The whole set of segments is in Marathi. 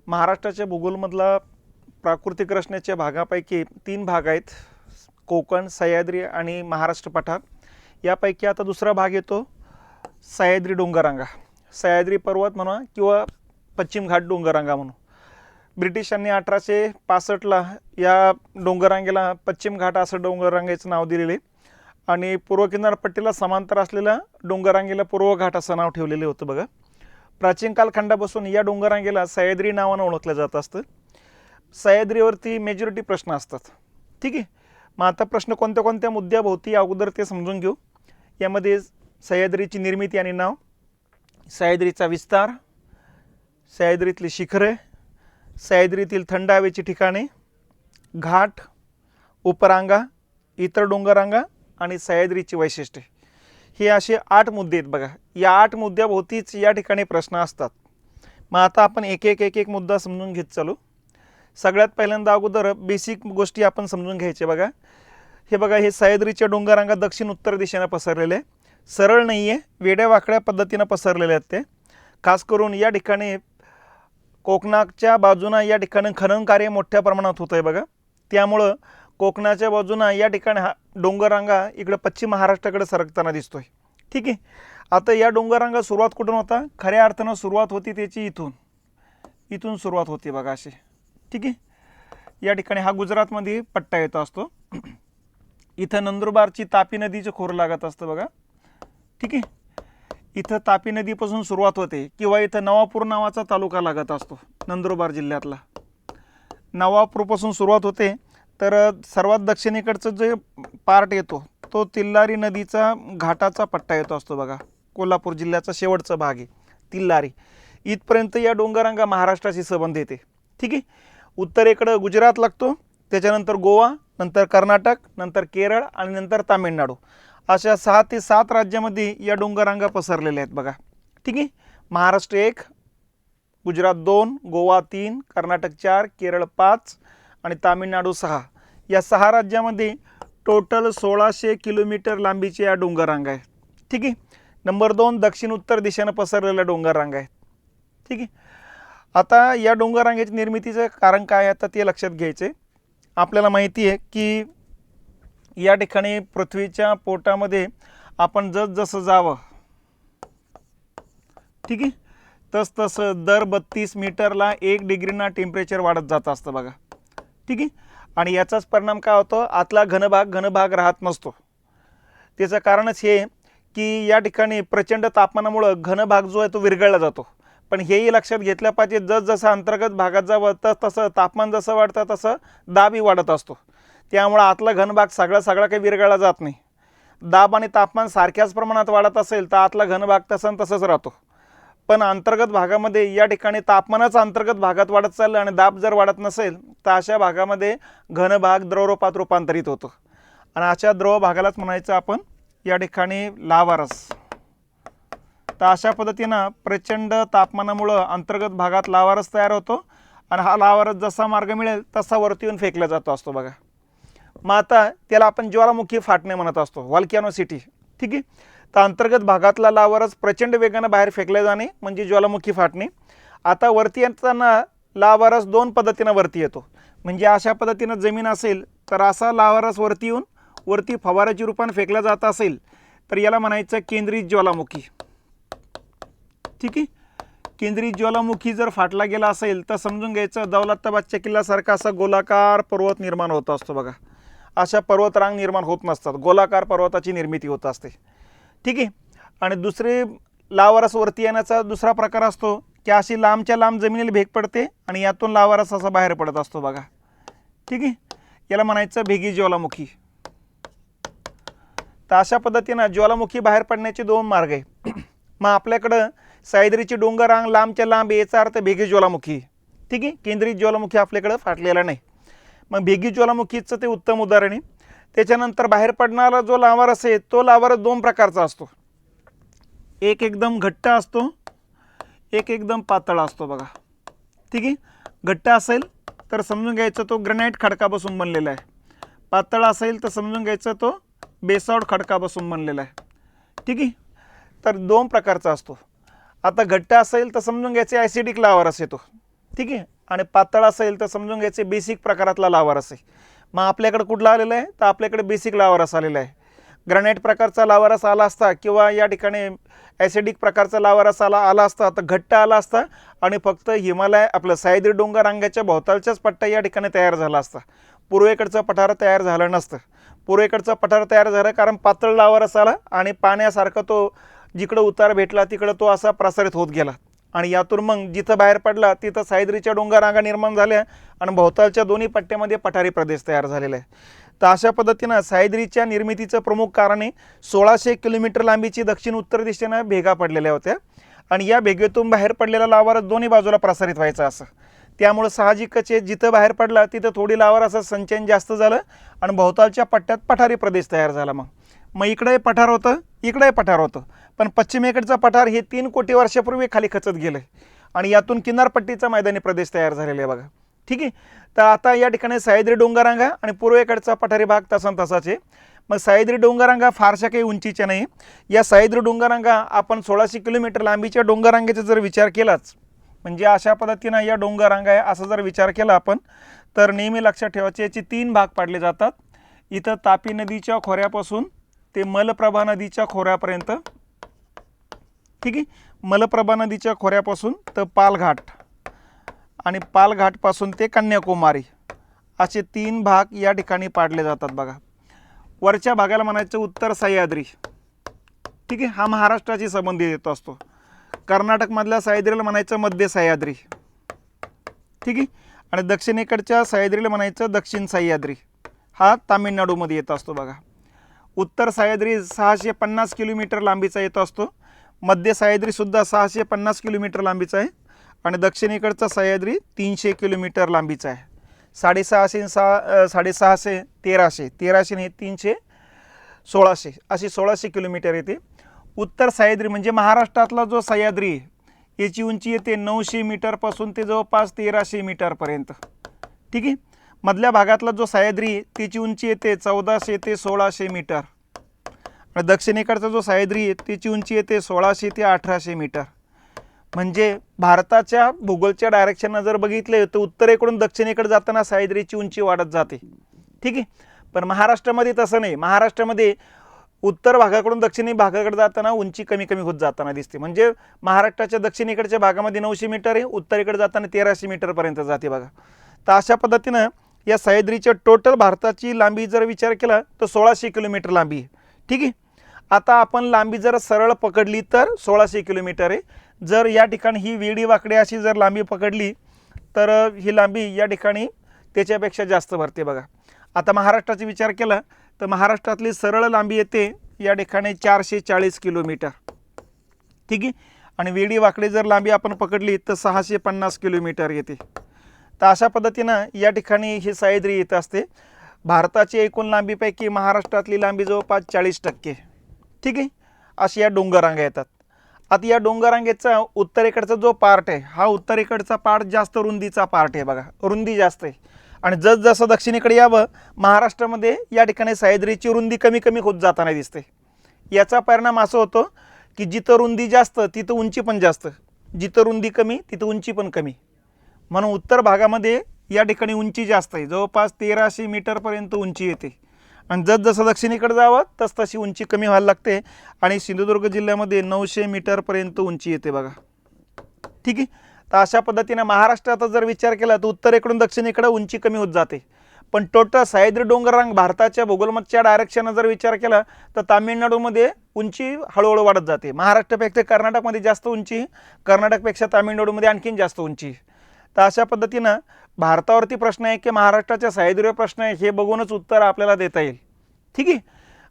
महाराष्ट्राच्या भूगोलमधला प्राकृतिक रचनेच्या भागापैकी 3 भाग आहेत, कोकण, सह्याद्री आणि महाराष्ट्र पठार. यापैकी आता दुसरा भाग येतो सह्याद्री डोंगररांगा, सह्याद्री पर्वत म्हणा किंवा पश्चिम घाट डोंगररांगा म्हणू. ब्रिटिशांनी 1865ला या डोंगररांगेला पश्चिम घाट असं डोंगररांगेचं नाव दिलेले आणि पूर्व किनारपट्टीला समांतर असलेल्या डोंगररांगेला पूर्व घाट असं नाव ठेवलेले होतं. बघा, प्राचीन कालखंडापासून या डोंगररांगेला सह्याद्री नावानं ओळखलं जात असतं. सह्याद्रीवरती मेजॉरिटी प्रश्न असतात. ठीक आहे, मग आता प्रश्न कोणत्या कोणत्या मुद्द्याभोवती अगोदर ते समजून घेऊ. यामध्ये सह्याद्रीची निर्मिती आणि नाव, सह्याद्रीचा विस्तार, सह्याद्रीतली शिखरे, सह्याद्रीतील थंड हवेची ठिकाणे, घाट, उपरांगा, इतर डोंगररांगा आणि सह्याद्रीची वैशिष्ट्ये. हे असे 8 मुद्दे आहेत. बघा, या 8 मुद्द्याभोवतीच या ठिकाणी प्रश्न असतात. मग आता आपण एक एक मुद्दा समजून घेत चालू. सगळ्यात पहिल्यांदा अगोदर बेसिक गोष्टी आपण समजून घ्यायचे. बघा, हे बघा, हे सह्याद्रीच्या डोंगररांगा दक्षिण उत्तर दिशेने पसरलेले, सरळ नाही आहे, वेड्या वाकड्या पद्धतीनं पसरलेले आहेत ते. खास करून या ठिकाणी कोकणाच्या बाजूनं या ठिकाणी खनन कार्य मोठ्या प्रमाणात होतं आहे. बघा, त्यामुळं कोकणाच्या बाजूनं या ठिकाणी हा डोंगररांगा इकडं पश्चिम महाराष्ट्राकडे सरकताना दिसतोय. ठीक आहे, आता या डोंगररांगा सुरुवात कुठून होता? खऱ्या अर्थानं सुरुवात होती त्याची इथून सुरुवात होती. बघा असे. ठीक आहे, या ठिकाणी हा गुजरातमध्ये पट्टा येतो असतो. इथं नंदुरबारची तापी नदीचं खोर लागत असतं. बघा, ठीक आहे, इथं तापी नदीपासून सुरुवात होते किंवा इथं नवापूर नावाचा तालुका लागत असतो नंदुरबार जिल्ह्यातला. नवापूरपासून सुरुवात होते तर सर्वात दक्षिणेकडचं जे पार्ट येतो तो तिल्लारी नदीचा घाटाचा पट्टा येतो असतो. बघा, कोल्हापूर जिल्ह्याचा शेवटचा भाग आहे तिल्लारी. इथपर्यंत या डोंगररांगा महाराष्ट्राशी संबंध येते. ठीक आहे, उत्तरेकडं गुजरात लागतो, त्याच्यानंतर गोवा, नंतर कर्नाटक, नंतर केरळ आणि नंतर तामिळनाडू. अशा 6 ते 7 राज्यामध्ये या डोंगररांगा पसरलेल्या आहेत. बघा, ठीक आहे, महाराष्ट्र 1, गुजरात 2, गोवा 3, कर्नाटक 4, केरळ 5 आणि तामिळनाडू 6. या 6 राज्यामध्ये टोटल 1600 किलोमीटर लांबीच्या या डोंगररांगा आहेत. ठीक आहे, नंबर 2 दक्षिण उत्तर दिशेनं पसरलेल्या डोंगररांगा आहेत. ठीक आहे, आता या डोंगररांगेच्या निर्मितीचं कारण काय आता ते लक्षात घ्यायचे. आपल्याला माहिती आहे की या ठिकाणी पृथ्वीच्या पोटामध्ये आपण जसजसं जावं, ठीक आहे, तसतसं दर 32 मीटरला 1 डिग्रीना टेम्परेचर वाढत जात असतं. बघा, ठीक आहे, आणि याचाच परिणाम काय होतो? आतला घनभाग राहत नसतो. त्याचं कारणच हे की या ठिकाणी प्रचंड तापमानामुळं घनभाग जो आहे तो विरघळला जातो. पण हेही लक्षात घेतलं पाहिजे, जसं अंतर्गत भागात जावं तसं तापमान जसं वाढतं तसं दाबही वाढत असतो. त्यामुळं आतला घनभाग सगळा काही विरघळला जात नाही. दाब आणि तापमान सारख्याच प्रमाणात वाढत असेल तर आतला घनभाग तसंच राहतो. पण अंतर्गत भागामध्ये या ठिकाणी तापमानाचं अंतर्गत भागात वाढत चाललं आणि दाब जर वाढत नसेल तर अशा भागामध्ये घनभाग द्रवरूपात रूपांतरित होतो आणि अशा द्रव भागालाच म्हणायचं आपण या ठिकाणी लावारस. तर अशा पद्धतीनं प्रचंड तापमानामुळं अंतर्गत भागात लावारस तयार होतो आणि हा लावारस जसा मार्ग मिळेल तसा वरती येऊन फेकला जातो असतो. बघा, मग आता त्याला आपण ज्वालामुखी फाटणे म्हणत असतो, व्हॉल्कॅनोसिटी. ठीक आहे, तर अंतर्गत भागातला लावारस प्रचंड वेगानं बाहेर फेकले जाणे म्हणजे ज्वालामुखी फाटणे. आता वरती येताना लावारस 2 पद्धतीनं वरती येतो. म्हणजे अशा पद्धतीनं जमीन असेल तर असा लावारस वरती फवाऱ्याच्या रूपाने फेकला जात असेल तर याला म्हणायचं केंद्रित ज्वालामुखी. ठीक आहे, केंद्रित ज्वालामुखी जर फाटला गेला असेल तर समजून घ्यायचं दौलताबादच्या किल्ल्यासारखा असा गोलाकार पर्वत निर्माण होत असतो. बघा, अशा पर्वतरांग निर्माण होत नसतात, गोलाकार पर्वताची निर्मिती होत असते. ठीक आहे, आणि दुसरे लावारस वरती येण्याचा दुसरा प्रकार असतो की अशी लांबच्या लांब जमिनीला भेग पडते आणि यातून लावारस असा बाहेर पडत असतो. बघा, ठीक आहे, याला म्हणायचं भेगी ज्वालामुखी. तर अशा पद्धतीनं ज्वालामुखी बाहेर पडण्याचे 2 मार्ग आहे. मग आपल्याकडं सह्याद्रीची डोंगररांग लांबच्या लांब याचा अर्थ भेगी ज्वालामुखी. ठीक आहे, केंद्रित ज्वालामुखी आपल्याकडं फाटलेला नाही. मग भेगी ज्वालामुखीचं ते उत्तम उदाहरण आहे. त्याच्यानंतर बाहेर पडणारा जो लावारस आहे तो लावारस 2 प्रकारचा असतो. एक एकदम घट्ट असतो, एक एकदम पातळ असतो. बघा, ठीक आहे, घट्ट असेल तर समजून घ्यायचं तो ग्रेनाइट खडकापासून बनलेला आहे. पातळ असेल तर समजून घ्यायचं तो बेसॉल्ट खडकापासून बनलेला आहे. ठीक आहे, तर 2 प्रकारचा असतो. आता घट्ट असेल तर समजून घ्यायचे ॲसिडिक लावारस येतो. ठीक आहे, आणि पातळ असेल तर समजून घ्यायचे बेसिक प्रकारातला लावारस आहे. मग आपल्याकडे कुठला आलेला आहे तर आपल्याकडे बेसिक लावारस आलेला आहे. ग्रॅनाइट प्रकारचा लावारस आला असता किंवा या ठिकाणी ॲसिडिक प्रकारचा लावारस आला असता तर घट्ट आला असता आणि फक्त हिमालय आपलं सह्याद्री डोंगर रांगेच्या भोवतालच्याच पट्ट्या या ठिकाणी तयार झाला असता. पूर्वेकडचं पठार तयार झालं नसतं. पूर्वेकडचं पठार तयार झालं कारण पातळ लावारस आला आणि पाण्यासारखा तो जिकडं उतार भेटला तिकडं तो असा प्रसारित होत गेला आणि यातून मग जिथं बाहेर पडला तिथं सह्याद्रीच्या डोंगर रांगा निर्माण झाल्या आणि भोवतालच्या दोन्ही पट्ट्यामध्ये पठारी प्रदेश तयार झालेला आहे. तर अशा पद्धतीनं सह्याद्रीच्या निर्मितीचं प्रमुख कारण आहे 1600 किलोमीटर लांबीची दक्षिण उत्तर दिशेनं भेगा पडलेल्या होत्या आणि या भेगेतून बाहेर पडलेला लावारस दोन्ही बाजूला प्रसारित व्हायचा असं. त्यामुळे साहजिकच जिथं बाहेर पडला तिथं थोडी लावारसाचं संचयन जास्त झालं आणि भोवतालच्या पट्ट्यात पठारी प्रदेश तयार झाला. मग इकडे पठार होतं, इकडे पठार होतं, पण पश्चिमेकडचं पठार हे 3 कोटी वर्षापूर्वी खाली खचत गेलं आणि यातून किनारपट्टीचा मैदानी प्रदेश तयार झालेला आहे बघा. ठीक आहे. तर आता या ठिकाणी सह्याद्री डोंगररांगा आणि पूर्वेकडचा पठारी भाग तसा तसाच आहे. मग सह्याद्री डोंगररांगा फारशा काही उंचीच्या नाही. या सह्याद्री डोंगररांगा आपण 1600 किलोमीटर लांबीच्या डोंगररांगेचा जर विचार केलाच म्हणजे अशा पद्धतीनं या डोंगररांगा आहे असा जर विचार केला आपण तर नेहमी लक्षात ठेवायचे याचे 3 भाग पाडले जातात. इथं तापी नदीच्या खोऱ्यापासून ते मलप्रभा नदीच्या खोऱ्यापर्यंत. ठीक आहे. मलप्रभा नदीच्या खोऱ्यापासून तर पालघाट आणि पालघाटपासून ते कन्याकुमारी असे 3 भाग या ठिकाणी पाडले जातात बघा. वरच्या भागाला म्हणायचं उत्तर सह्याद्री. ठीक आहे. हा महाराष्ट्राशी संबंधित येतो असतो. कर्नाटकमधल्या सह्याद्रीला म्हणायचं मध्य सह्याद्री. ठीक आहे. आणि दक्षिणेकडच्या सह्याद्रीला म्हणायचं दक्षिण सह्याद्री. हा तामिळनाडूमध्ये येत असतो बघा. उत्तर सह्याद्री 650 किलोमीटर लांबीचा येत असतो. मध्य सह्याद्रीसुद्धा 650 किलोमीटर लांबीचा आहे आणि दक्षिणेकडचा सह्याद्री 300 किलोमीटर लांबीचा आहे. 650 650 1300 हे 300 1600 अशी 1600 किलोमीटर येते. उत्तर सह्याद्री म्हणजे महाराष्ट्रातला जो सह्याद्री आहे याची उंची येते 900 मीटरपासून ते जवळपास 1300 मीटरपर्यंत. ठीक आहे. मधल्या भागातला जो सह्याद्री आहे त्याची उंची येते 1400 ते 1600 मीटर आणि दक्षिणेकडचा जो सह्याद्री आहे त्याची उंची येते 1600 ते 1800 मीटर. म्हणजे भारताच्या भूगोलच्या डायरेक्शननं जर बघितले तर उत्तरेकडून दक्षिणेकडे जाताना सह्याद्रीची उंची वाढत जाते. ठीक आहे. पण महाराष्ट्रामध्ये तसं नाही. महाराष्ट्रामध्ये उत्तर भागाकडून दक्षिणी भागाकडे जाताना उंची कमी कमी होत जाताना दिसते. म्हणजे महाराष्ट्राच्या दक्षिणेकडच्या भागामध्ये 900 मीटर आहे, उत्तरेकडे जाताना 1300 मीटरपर्यंत जाते बघा. तर अशा पद्धतीनं या सह्याद्रीच्या टोटल भारताची लांबी जर विचार केला तर 1600 किलोमीटर लांबी आहे. ठीक आहे. आता आपण लांबी जर सरळ पकडली तर 1600 किलोमीटर आहे. जर या ठिकाणी ही वेडी वाकडी अशी जर लांबी पकडली तर ही लांबी या ठिकाणी त्याच्यापेक्षा जास्त भरते बघा. आता महाराष्ट्राचा विचार केला तर महाराष्ट्रातली सरळ लांबी येते या ठिकाणी 440 किलोमीटर. ठीक आहे. आणि वेडी वाकडी जर लांबी आपण पकडली तर 650 किलोमीटर येते. तर अशा पद्धतीनं या ठिकाणी ही सह्याद्री येत असते. भारताची एकूण लांबीपैकी महाराष्ट्रातली लांबी जवळपास 40%. ठीक आहे. अशी या डोंगररांगा येतात. आता या डोंगररांगेचा उत्तरेकडचा जो पार्ट आहे हा उत्तरेकडचा पार्ट जास्त रुंदीचा पार्ट आहे बघा. रुंदी जास्त आहे आणि जसं दक्षिणेकडे यावं महाराष्ट्रामध्ये या ठिकाणी सह्याद्रीची रुंदी कमी कमी होत जाताना दिसते. याचा परिणाम असा होतो की जिथं रुंदी जास्त तिथं उंची पण जास्त, जिथं रुंदी कमी तिथं उंची पण कमी. म्हणून उत्तर भागामध्ये या ठिकाणी उंची जास्त आहे. जवळपास 1300 मीटरपर्यंत उंची येते आणि जसं दक्षिणेकडे जावं तशी उंची कमी व्हायला लागते आणि सिंधुदुर्ग जिल्ह्यामध्ये 900 मीटरपर्यंत उंची येते बघा. ठीक आहे. तर अशा पद्धतीने महाराष्ट्राचा जर विचार केला तर उत्तरेकडून दक्षिणेकडे उंची कमी होत जाते. पण टोटल सह्याद्री डोंगररांग भारताच्या भूगोलमधच्या डायरेक्शननं जर विचार केला तर तामिळनाडूमध्ये उंची हळूहळू वाढत जाते. महाराष्ट्रापेक्षा कर्नाटकमध्ये जास्त उंची, कर्नाटकपेक्षा तामिळनाडूमध्ये आणखीन जास्त उंची. तर अशा पद्धतीनं भारतावरती प्रश्न आहे की महाराष्ट्राच्या सह्याद्रीवर प्रश्न आहे हे बघूनच उत्तर आपल्याला देता येईल. ठीक आहे.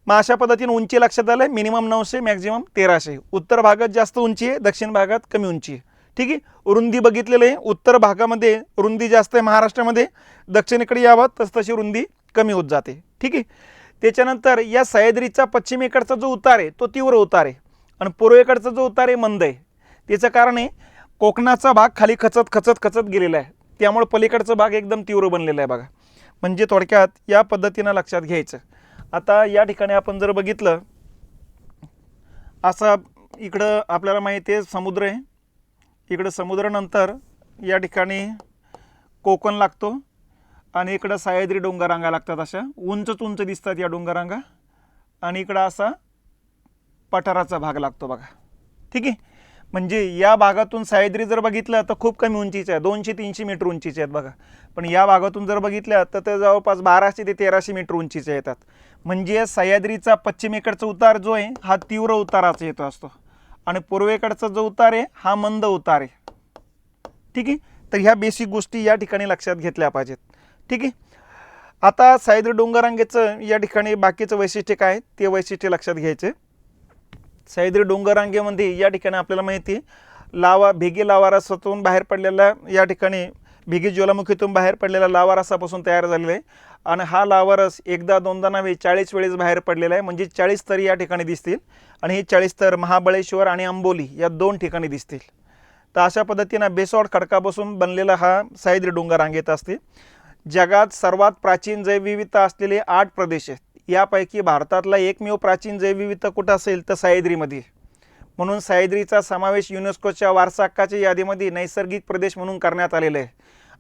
मग अशा पद्धतीनं उंची लक्षात आलं. Minimum 900 maximum 1300. उत्तर भागात जास्त उंची आहे, दक्षिण भागात कमी उंची आहे. ठीक आहे. रुंदी बघितलेलं आहे. उत्तर भागामध्ये रुंदी जास्त आहे महाराष्ट्रामध्ये, दक्षिणेकडे यावं तशी रुंदी कमी होत जाते. ठीक आहे. त्याच्यानंतर या सह्याद्रीचा पश्चिमेकडचा जो उतार आहे तो तीव्र उतार आहे आणि पूर्वेकडचा जो उतार आहे मंद आहे. त्याचं कारण आहे कोकणाचा भाग खाली खचत खचत खचत गेलेला आहे, त्यामुळे पलीकडचा भाग एकदम तीव्र बनलेला आहे बघा. म्हणजे थोडक्यात या पद्धतीनं लक्षात घ्यायचं. आता या ठिकाणी आपण जर बघितलं असा इकडं आपल्याला माहिती आहे समुद्र आहे. इकडं समुद्रानंतर या ठिकाणी कोकण लागतो आणि इकडं सह्याद्री डोंगररांगा लागतात, अशा उंचच उंच दिसतात या डोंगररांगा. आणि इकडं असा पठाराचा भाग लागतो बघा. ठीक आहे, म्हणजे या भागातून सह्याद्री जर बघितलं तर खूप कमी उंचीचे आहे, 200-300 मीटर उंचीचे आहेत बघा. पण या भागातून जर बघितलं तर ते जवळपास 1200 ते 1300 मीटर उंचीचे येतात. म्हणजे सह्याद्रीचा पश्चिमेकडचा उतार जो आहे हा तीव्र उताराचा येतो असतो आणि पूर्वेकडचा जो उतार आहे हा मंद उतार आहे. ठीक आहे, तर ह्या बेसिक गोष्टी या ठिकाणी लक्षात घेतल्या पाहिजेत. ठीक आहे, आता सह्याद्री डोंगररांगेचं या ठिकाणी बाकीचं वैशिष्ट्य काय ते वैशिष्ट्य लक्षात घ्यायचे. सह्याद्री डोंगररांगेमध्ये या ठिकाणी आपल्याला माहिती लावा भेगी लावारसातून बाहेर पडलेला, या ठिकाणी भेगी ज्वालामुखीतून बाहेर पडलेला लावारसापासून तयार झालेला आहे. आणि हा लावारस एकदा दोनदा नव्हे 40 वेळेस बाहेर पडलेला आहे. म्हणजे 40 स्तर या ठिकाणी दिसतील आणि हे 40 स्तर महाबळेश्वर आणि आंबोली या 2 ठिकाणी दिसतील. तर अशा पद्धतीनं बेसॉल्ट खडकापासून बनलेला हा सह्याद्री डोंगररांगेत असते. जगात सर्वात प्राचीन जैवविविधता असलेले 8 प्रदेश आहेत. यापैकी भारतातला एकमेव प्राचीन जैवविविधता कुठं असेल तर सह्याद्रीमध्ये. म्हणून सह्याद्रीचा समावेश युनेस्कोच्या वारसा हक्काच्या यादीमध्ये नैसर्गिक प्रदेश म्हणून करण्यात आलेला आहे.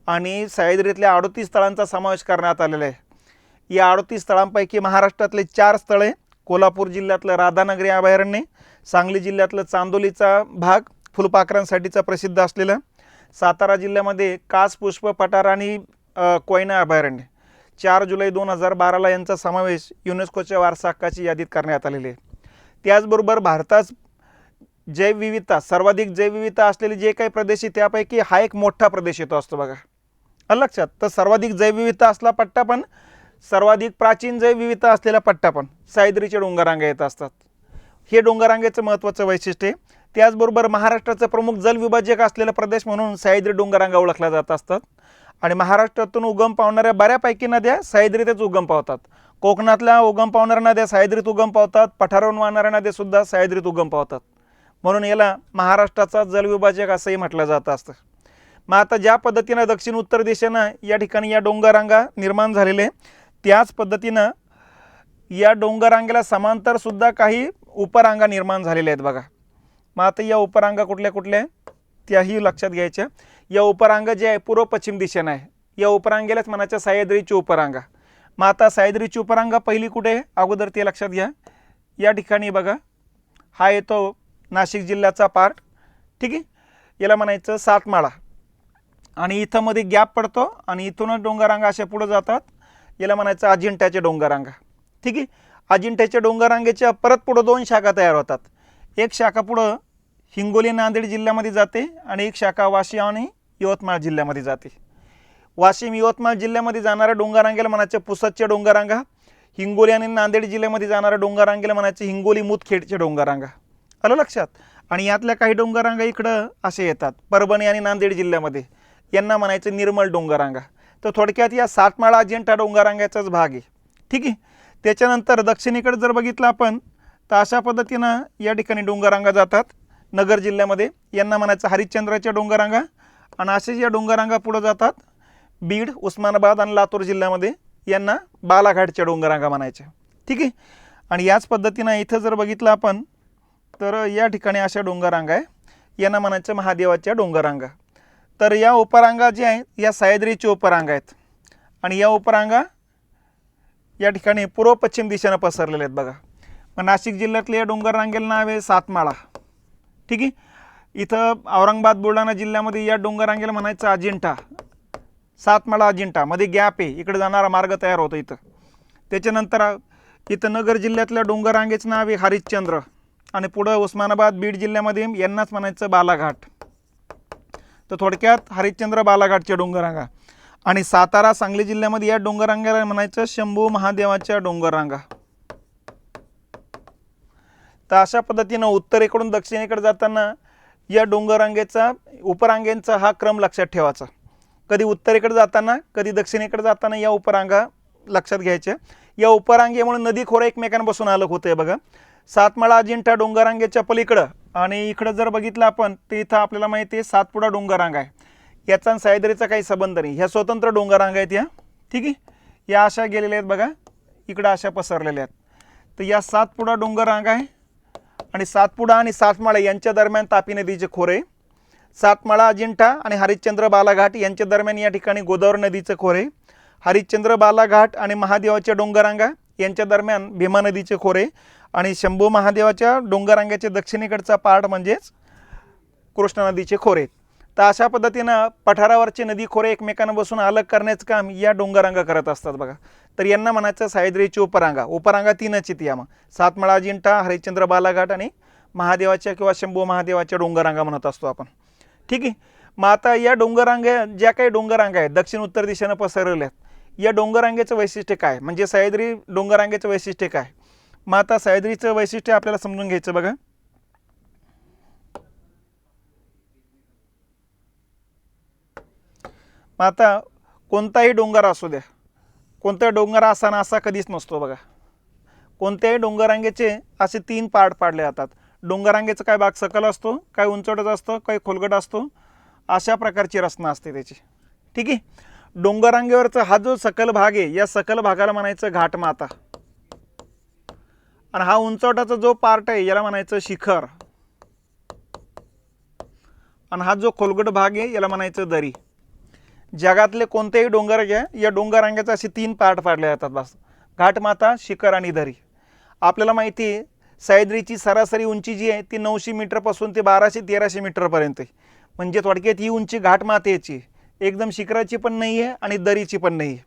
आणि सह्याद्रीतल्या 38 स्थळांचा समावेश करण्यात आलेला आहे. या 38 स्थळांपैकी महाराष्ट्रातले 4 स्थळे, कोल्हापूर जिल्ह्यातलं राधानगरी अभयारण्य, सांगली जिल्ह्यातलं चांदोलीचा भाग फुलपाखरांसाठीचा प्रसिद्ध असलेला, सातारा जिल्ह्यामध्ये कास पुष्प पठार आणि कोयना अभयारण्य 4 जुलै 2012ला यांचा समावेश युनेस्कोच्या वारसा हक्काची यादीत करण्यात आलेले आहे. त्याचबरोबर भारतात जैवविविधता सर्वाधिक जैवविविधता असलेले जे काही प्रदेश आहे त्यापैकी हा एक मोठा प्रदेश येतो असतो बघा. लक्षात, तर सर्वाधिक जैवविविधता असला पट्टा पण सर्वाधिक प्राचीन जैवविविधता असलेला पट्टा पण सह्याद्रीच्या डोंगररांगा येत असतात. हे डोंगररांगेचं महत्त्वाचं वैशिष्ट्य आहे. त्याचबरोबर महाराष्ट्राचा प्रमुख जलविभाजक असलेला प्रदेश म्हणून सह्याद्री डोंगररांगा ओळखल्या जात असतात. आणि महाराष्ट्रातून उगम पावणाऱ्या बऱ्यापैकी नद्या सह्याद्रीतच उगम पावतात. कोकणातल्या उगम पावणाऱ्या नद्या सह्याद्रीत उगम पावतात, पठारावरून वाहणाऱ्या नद्या सुद्धा सह्याद्रीत उगम पावतात. म्हणून याला महाराष्ट्राचा जलविभाजक असंही म्हटलं जात असतं. मग आता ज्या पद्धतीनं दक्षिण उत्तर दिशेनं या ठिकाणी या डोंगररांगा निर्माण झालेले, त्याच पद्धतीनं या डोंगररांगेला समांतर सुद्धा काही उपरांगा निर्माण झालेल्या आहेत बघा. मग आता या उपरांगा कुठल्या कुठल्या त्याही लक्षात घ्यायच्या. या उपरांगा जे आहे पूर्व पश्चिम दिशेनं आहे. या उपरांगेलाच म्हणायचं सह्याद्रीची उपरांगा. मग आता सह्याद्रीची उपरांगा पहिली कुठे आहे अगोदर ते लक्षात घ्या. या ठिकाणी बघा, हा येतो नाशिक जिल्ह्याचा पार्ट. ठीक आहे, याला म्हणायचं सातमाळा. आणि इथं मध्ये गॅप पडतो आणि इथूनच डोंगररांगा अशा पुढे जातात. याला म्हणायचं अजिंठ्याच्या डोंगररांगा. ठीक आहे, अजिंठ्याच्या डोंगररांगेच्या परत पुढं 2 शाखा तयार होतात. एक शाखा पुढं हिंगोली नांदेड जिल्ह्यामध्ये जाते आणि एक शाखा वाशिम आणि यवतमाळ जिल्ह्यामध्ये जाते. वाशिम यवतमाळ जिल्ह्यामध्ये जाणाऱ्या डोंगररांगेला म्हणायचं पुसदच्या डोंगररांगा. हिंगोली आणि नांदेड जिल्ह्यामध्ये जाणाऱ्या डोंगररांगेला म्हणायचं हिंगोली मुदखेडच्या डोंगररांगा. आलं लक्षात. आणि यातल्या काही डोंगररांगा इकडं असे येतात परभणी आणि नांदेड जिल्ह्यामध्ये, यांना म्हणायचं निर्मल डोंगररांगा. तर थोडक्यात या सातमाळा अजिंठा डोंगररांग्याचाच भाग आहे. ठीक आहे, त्याच्यानंतर दक्षिणेकडे जर बघितलं आपण तर अशा पद्धतीनं या ठिकाणी डोंगररांगा जातात नगर जिल्ह्यामध्ये, यांना म्हणायचं हरिश्चंद्राच्या डोंगररांगा. आणि असेच या डोंगररांगा पुढे जातात बीड, उस्मानाबाद आणि लातूर जिल्ह्यामध्ये, यांना बालाघाटच्या डोंगररांगा म्हणायच्या. ठीक आहे, आणि याच पद्धतीनं इथं जर बघितलं आपण तर या ठिकाणी अशा डोंगररांगा आहे, यांना म्हणायचं महादेवाच्या डोंगररांगा. तर या उपरांगा ज्या आहेत या सह्याद्रीच्या उपरांगा आहेत. आणि या उपरांगा या ठिकाणी पूर्व पश्चिम दिशेनं पसरलेले आहेत बघा. मग नाशिक जिल्ह्यातल्या या डोंगररांगेला नाव आहे सातमाळा. ठीक आहे, इथं औरंगाबाद बुलढाणा जिल्ह्यामध्ये या डोंगररांगेला म्हणायचं अजिंठा. सातमाळा अजिंठा मध्ये गॅप आहे, इकडे जाणारा मार्ग तयार होतो इथं. त्याच्यानंतर इथं नगर जिल्ह्यातल्या डोंगररांगेचं नाव आहे हरिश्चंद्र. आणि पुढं उस्मानाबाद बीड जिल्ह्यामध्ये यांनाच म्हणायचं बालाघाट. तर थोडक्यात हरिश्चंद्र बालाघाटच्या डोंगररांगा. आणि सातारा सांगली जिल्ह्यामध्ये या डोंगररांगेला म्हणायचं शंभू महादेवाच्या डोंगररांगा. तर अशा पद्धतीनं उत्तरेकडून दक्षिणेकडे जाताना या डोंगररांगेचा उपरांगेंचा हा क्रम लक्षात ठेवायचा. कधी उत्तरेकडे जाताना कधी दक्षिणेकडे जाताना या उपरांगा लक्षात घ्यायच्या. या उपरांगेमुळे नदी खोरं एकमेकांपासून अलग होते बघा. सातमाळा अजिंठा डोंगररांगेच्या पलीकडं आणि इकडं जर बघितलं आपण तर इथं आपल्याला माहिती आहे सातपुडा डोंगररांगा आहे. याचा सह्याद्रीचा काही संबंध नाही, ह्या स्वतंत्र डोंगररांगा आहेत या. ठीक आहे, या अशा गेलेल्या आहेत बघा, इकडं अशा पसरलेल्या आहेत. तर या सातपुडा डोंगररांगा आहे आणि सातपुडा आणि सातमाळा यांच्या दरम्यान तापी नदीचे खोरे. सातमाळा अजिंठा आणि हरिश्चंद्र बालाघाट यांच्या दरम्यान या ठिकाणी गोदावरी नदीचं खोरे, हरिश्चंद्र बालाघाट आणि महादेवाच्या डोंगररांगा यांच्या दरम्यान भीमा नदीचे खोरे आणि शंभू महादेवाच्या डोंगररांगेच्या दक्षिणेकडचा पार्ट म्हणजेच कृष्णा नदीचे खोरे. तर अशा पद्धतीनं पठारावरचे नदी खोरे एकमेकांना बसून अलग करण्याचं काम या डोंगररांगा करत असतात बघा. तर यांना म्हणायचं सह्याद्रीची उपरांगा. उपरांगा तीनच आहेत या, मग सातमाळा अजिंठा, हरिश्चंद्र बालाघाट आणि महादेवाच्या किंवा शंभू महादेवाच्या डोंगररांगा म्हणत असतो आपण. ठीक आहे. मग आता या डोंगररांगा, ज्या काही डोंगररांगा आहेत दक्षिण उत्तर दिशेनं पसरलेल्या आहेत, या डोंगररांगेचं वैशिष्ट्य काय, म्हणजे सह्याद्री डोंगररांगेचं वैशिष्ट्य काय. मग आता सह्याद्रीचं वैशिष्ट्य आपल्याला समजून घ्यायचं बघा. मग आता कोणताही डोंगर असू द्या, कोणता डोंगर असा कधीच नसतो बघा. कोणत्याही डोंगररांगेचे असे 3 पार्ट पाडले जातात. डोंगररांगेचा काय भाग सकल असतो, काय उंचवटच असतो, काही खोलगट असतो, अशा प्रकारची रचना असते त्याची. ठीक आहे. डोंगररांगेवरचा हा जो सकल भाग आहे, या सकल भागाला म्हणायचं घाटमाथा आणि हा उंचवटाचा जो पार्ट आहे याला म्हणायचं शिखर आणि हा जो खोलगट भाग आहे याला म्हणायचं दरी. जगातले कोणतेही डोंगर घ्या, या डोंगररांगेचे असे 3 पार्ट पाडले जातात बस, घाटमाथा, शिखर आणि दरी. आपल्याला माहिती आहे सह्याद्रीची सरासरी उंची जी आहे ती 900 मीटरपासून ते 1200-1300 मीटरपर्यंत आहे. म्हणजे थोडक्यात ही उंची घाटमाथ्याची, एकदम शिखराची पण नाही आहे आणि दरीची पण नाही आहे.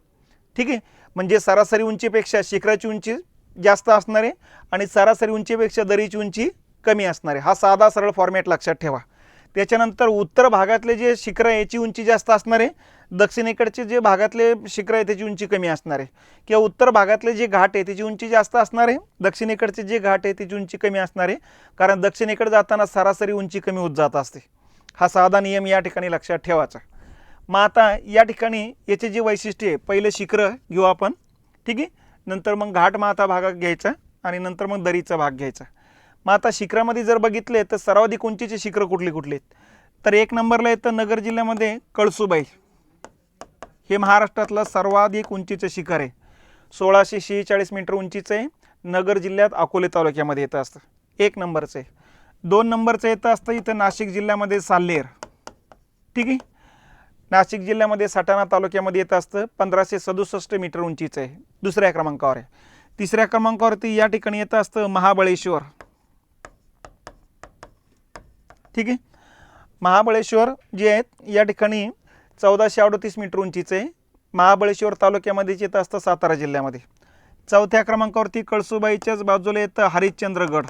ठीक आहे. म्हणजे सरासरी उंचीपेक्षा शिखराची उंची जास्त असणार आहे आणि सरासरी उंचीपेक्षा दरीची उंची कमी असणार आहे. हा साधा सरळ फॉर्मॅट लक्षात ठेवा. त्याच्यानंतर उत्तर भागातले जे शिखर आहे याची उंची जास्त असणार आहे, दक्षिणेकडचे जे भागातले शिखर आहे त्याची उंची कमी असणार आहे. किंवा उत्तर भागातले जे घाट आहे त्याची उंची जास्त असणार आहे, दक्षिणेकडचे जे घाट आहे त्याची उंची कमी असणार आहे, कारण दक्षिणेकडे जाताना सरासरी उंची कमी होत जात असते. हा साधा नियम या ठिकाणी लक्षात ठेवायचा. मग आता या ठिकाणी याचे जे वैशिष्ट्य आहे, पहिले शिखर घेऊ आपण. ठीक आहे. नंतर मग घाटमाथा भाग घ्यायचा आणि नंतर मग दरीचा भाग घ्यायचा. मग आता शिखरामध्ये जर बघितले तर सर्वाधिक उंचीचे शिखर कुठले आहेत, तर 1 नंबरला येतं नगर जिल्ह्यामध्ये कळसुबाई. हे महाराष्ट्रातलं सर्वाधिक उंचीचं शिखर आहे, 1646 मीटर उंचीचं आहे. नगर जिल्ह्यात अकोले तालुक्यामध्ये येतं असतं. 1 नंबरचं आहे. 2 नंबरचं येतं असतं इथं नाशिक जिल्ह्यामध्ये साल्हेर. ठीक आहे. नाशिक जिल्ह्यामध्ये सटाणा तालुक्यामध्ये येतं असतं, 1567 मीटर उंचीचं आहे, दुसऱ्या क्रमांकावर आहे. तिसऱ्या क्रमांकावरती या ठिकाणी येतं असतं महाबळेश्वर. ठीक आहे. महाबळेश्वर जे आहेत या ठिकाणी 1438 मीटर उंचीचं आहे, महाबळेश्वर तालुक्यामध्ये येतं असतं सातारा जिल्ह्यामध्ये. चौथ्या क्रमांकावरती कळसुबाईच्याच बाजूला येतं हरिश्चंद्रगड,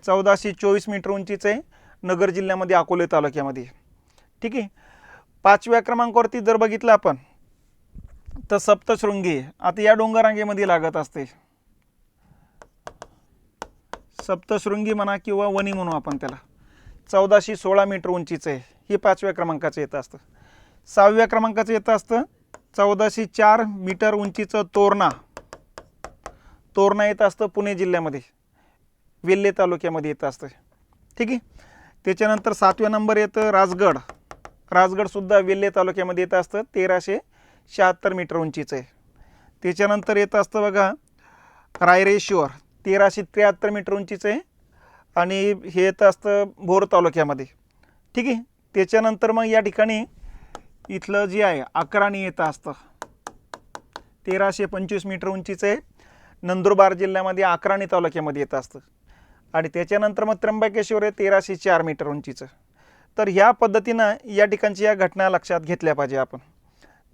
1424 मीटर उंचीचं आहे, नगर जिल्ह्यामध्ये अकोले तालुक्यामध्ये. ठीक आहे. 5व्या क्रमांकावरती जर बघितलं आपण तर सप्तशृंगी आता या डोंगररांगेमध्ये लागत असते. सप्तशृंगी म्हणा किंवा वनी म्हणू आपण त्याला, 1416 मीटर उंचीचं आहे. हे 5व्या क्रमांकाचं येतं असतं. 6व्या क्रमांकाचं येतं असतं 1404 मीटर उंचीचं तोरणा. तोरणा येतं असतं पुणे जिल्ह्यामध्ये, वेल्हे तालुक्यामध्ये येतं असतं. ठीक आहे. त्याच्यानंतर 7व्या नंबर येतं राजगड. राजगडसुद्धा वेल्हे तालुक्यामध्ये येतं असतं, 1376 मीटर उंचीचं आहे. त्याच्यानंतर येतं असतं बघा रायरेश्वर, 1373 मीटर उंचीचं आहे आणि हे येतं असतं भोर तालुक्यामध्ये. ठीक आहे. त्याच्यानंतर मग या ठिकाणी इथलं जे आहे अकराणी येतं असतं, 1325 मीटर उंचीचं आहे, नंदुरबार जिल्ह्यामध्ये अकराणी तालुक्यामध्ये येतं असतं. आणि त्याच्यानंतर मग त्र्यंबकेश्वर आहे 1304 मीटर उंचीचं. तर ह्या पद्धतीनं या ठिकाणची या घटना लक्षात घेतल्या पाहिजे आपण.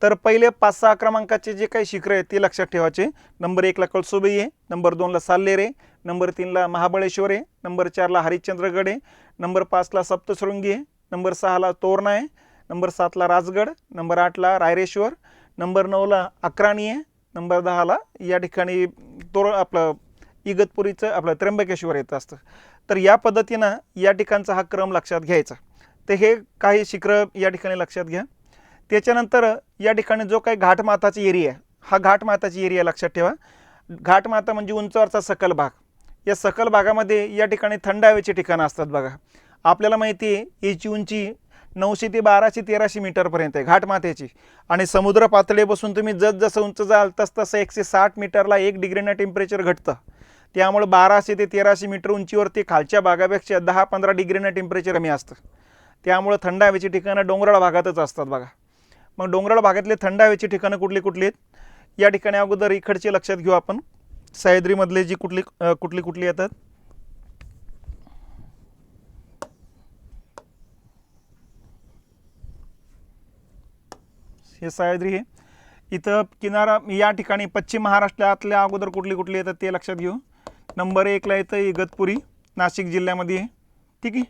तर पहिले 5-6 क्रमांकाचे जे काही शिखर आहेत ते लक्षात ठेवायचे. नंबर 1ला कळसुबाई आहे, नंबर 2ला साल्हेर आहे, नंबर 3ला महाबळेश्वर आहे, नंबर 4ला हरिश्चंद्रगड आहे, नंबर 5ला सप्तशृंगी आहे, नंबर 6ला तोरणा आहे, नंबर 7ला राजगड, नंबर 8ला रायरेश्वर, नंबर 9ला अकराणी आहे, नंबर 10ला या ठिकाणी आपलं इगतपुरीचं आपलं त्र्यंबकेश्वर येतं असतं. तर या पद्धतीनं या ठिकाणचा हा क्रम लक्षात घ्यायचा. तर हे काही शिखरं या ठिकाणी लक्षात घ्या. त्याच्यानंतर या ठिकाणी जो काही घाटमाथाचा एरिया आहे, हा घाटमाथाची एरिया लक्षात ठेवा. घाटमाथा म्हणजे उंचावरचा सकल भाग. या सकल भागामध्ये या ठिकाणी थंड हवेची ठिकाणं असतात बघा. आपल्याला माहिती आहे याची उंची 900 ते 1200-1300 मीटरपर्यंत आहे घाटमाथ्याची. आणि समुद्र पातळीपासून तुम्ही जसं उंच जाल तसं 160 मीटरला 1 डिग्रीनं टेम्परेचर घटतं. त्यामुळे 1200 ते 1300 मीटर उंचीवरती खालच्या भागापेक्षा 10-15 डिग्रीनं टेम्परेचर कमी असतं. त्यामुळे थंड हवेची ठिकाणं डोंगराळ भागातच असतात बघा. मग डोंगराळ भागातले थंड हवेची ठिकाणं कुठली कुठली आहेत या ठिकाणी अगोदर इकडचे लक्षात घेऊ आपण. सह्याद्रीमधले जी कुठली येतात. हे सह्याद्री आहे. इथं किनारा या ठिकाणी पश्चिम महाराष्ट्रातल्या अगोदर कुठली येतात ते लक्षात घेऊ. नंबर 1ला येतं इगतपुरी, नाशिक जिल्ह्यामध्ये आहे. ठीक आहे.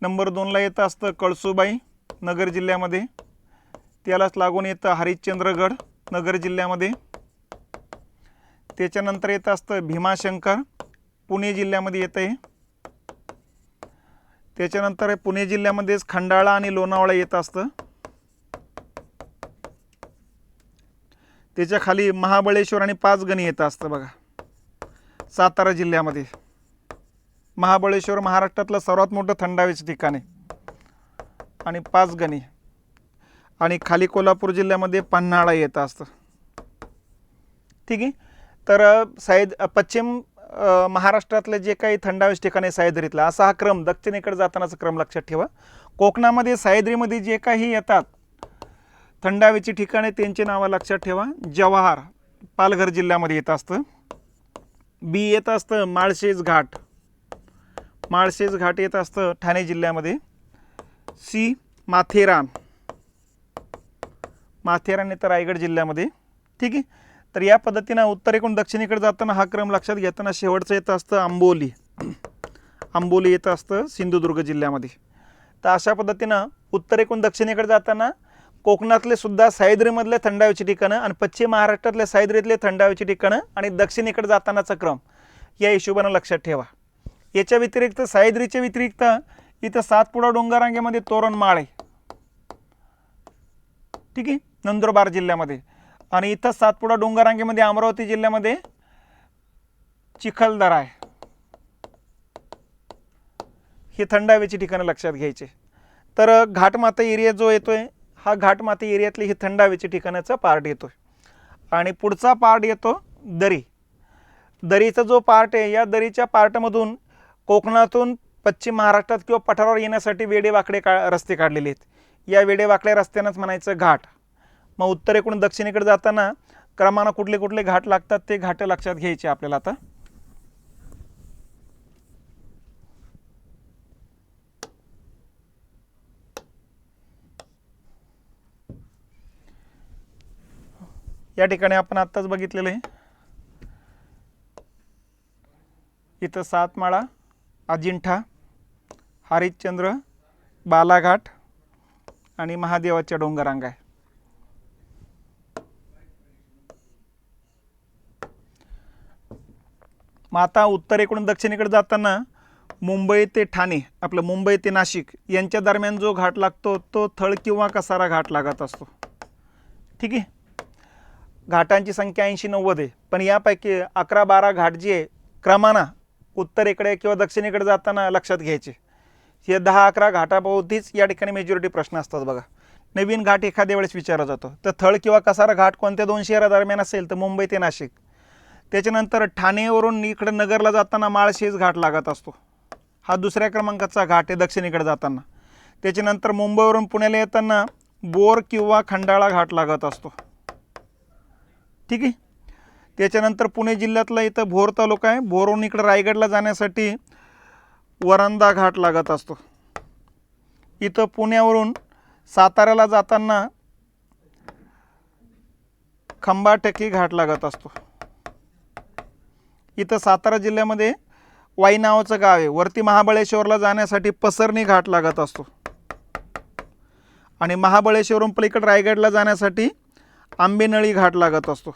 नंबर 2ला येतं असतं कळसुबाई, नगर जिल्ह्यामध्ये. त्यालाच लागून येतं हरिश्चंद्रगड, नगर जिल्ह्यामध्ये. त्याच्यानंतर येतं असतं भीमाशंकर, पुणे जिल्ह्यामध्ये येतं आहे. त्याच्यानंतर पुणे जिल्ह्यामध्येच खंडाळा आणि लोणावळा येतं असतं. त्याच्या खाली महाबळेश्वर आणि पाचगणी येतं असतं बघा, सातारा जिल्ह्यामध्ये. महाबळेश्वर महाराष्ट्रातलं सर्वात मोठं थंड हवेचं ठिकाण आहे आणि पाचगणी. आणि खाली कोल्हापूर जिल्ह्यामध्ये पन्हाळा येतं असतं. ठीक आहे. तर पश्चिम महाराष्ट्रातले जे काही थंड हवेचे ठिकाण आहे सह्याद्रीतला, असा हा क्रम दक्षिणेकडे जातानाचा क्रम लक्षात ठेवा. कोकणामध्ये सह्याद्रीमध्ये जे काही येतात थंड हवेची ठिकाणे त्यांची नावं लक्षात ठेवा. जव्हार पालघर जिल्ह्यामध्ये येत असतं. बी येत असतं माळशेज घाट, माळशेज घाट येत असतं ठाणे जिल्ह्यामध्ये. सी माथेरान, माथेरान येतं रायगड जिल्ह्यामध्ये. ठीक आहे. तर या पद्धतीनं उत्तरेकडून दक्षिणेकडे जाताना हा क्रम लक्षात घेताना शेवटचं येतं असतं आंबोली, आंबोली येतं असतं सिंधुदुर्ग जिल्ह्यामध्ये. तर अशा पद्धतीनं उत्तरेकडून दक्षिणेकडे जाताना कोकणातले सुद्धा सह्याद्रीमधले थंड हवेची ठिकाणं आणि पश्चिम महाराष्ट्रातले सह्याद्रीतले थंड हवेची ठिकाणं आणि दक्षिणेकडे जातानाचा क्रम या हिशोबानं लक्षात ठेवा. याच्या व्यतिरिक्त सह्याद्रीच्या व्यतिरिक्त इथं सातपुडा डोंगररांगेमध्ये तोरणमाळ आहे. ठीक आहे, नंदुरबार जिल्ह्यामध्ये. आणि इथं सातपुडा डोंगररांगेमध्ये अमरावती जिल्ह्यामध्ये चिखलदरा आहे. ही थंड हवेची ठिकाणं लक्षात घ्यायची. तर घाटमाथा एरिया जो येतोय हा घाटमाथा एरियातली ही थंड हवेची ठिकाणाचा पार्ट येतोय. आणि पुढचा पार्ट येतो दरी. दरीचा जो पार्ट आहे या दरीच्या पार्टमधून कोकणातून पश्चिम महाराष्ट्रात किंवा पठारावर येण्यासाठी वेडेवाकडे रस्ते काढलेले आहेत. या वेडेवाकड्या रस्त्यांनाच म्हणायचं घाट. मग उत्तरेकडून दक्षिणेकडे जाताना क्रमानं कुठले घाट लागतात ते घाट लक्षात घ्यायचे आपल्याला. आता या ठिकाणी आपण आत्ताच बघितलेलं आहे. इथं सातमाळा, अजिंठा, हरिश्चंद्र, बालाघाट आणि महादेवाच्या डोंगररांगा आहे. मग आता उत्तरेकडून दक्षिणेकडे जाताना मुंबई ते ठाणे, आपलं मुंबई ते नाशिक यांच्या दरम्यान जो घाट लागतो तो थळ किंवा कसारा घाट लागत असतो. ठीक आहे. घाटांची संख्या 80-90 आहे, पण यापैकी 11-12 घाट जे आहे क्रमानं उत्तरेकडे किंवा दक्षिणेकडे जाताना लक्षात घ्यायचे. हे 10-11 घाटाभोवतीच या ठिकाणी मेजॉरिटी प्रश्न असतात बघा. नवीन घाट एखाद्या वेळेस विचारला जातो. तर थळ किंवा कसारा घाट कोणत्या 2 शहरादरम्यान असेल तर मुंबई ते नाशिक. त्याच्यानंतर ठाणेवरून इकडे नगरला जाताना माळशेज घाट लागत असतो. हा दुसऱ्या क्रमांकाचा घाट आहे दक्षिणेकडे जाताना. त्याच्यानंतर मुंबईवरून पुण्याला येताना बोर किंवा खंडाळा घाट लागत असतो. ठीक आहे. त्याच्यानंतर पुणे जिल्ह्यातला इथं भोर तालुका आहे. भोरवरून इकडे रायगडला जाण्यासाठी वरंदा घाट लागत असतो. इथं पुण्यावरून साताऱ्याला जाताना खंबाटकी घाट लागत असतो. इथं सातारा जिल्ह्यामध्ये वाई नावाचं गाव आहे. वरती महाबळेश्वरला जाण्यासाठी पसरणी घाट लागत असतो. आणि महाबळेश्वरहून पलीकडे रायगडला जाण्यासाठी आंबेनळी घाट लागत असतो.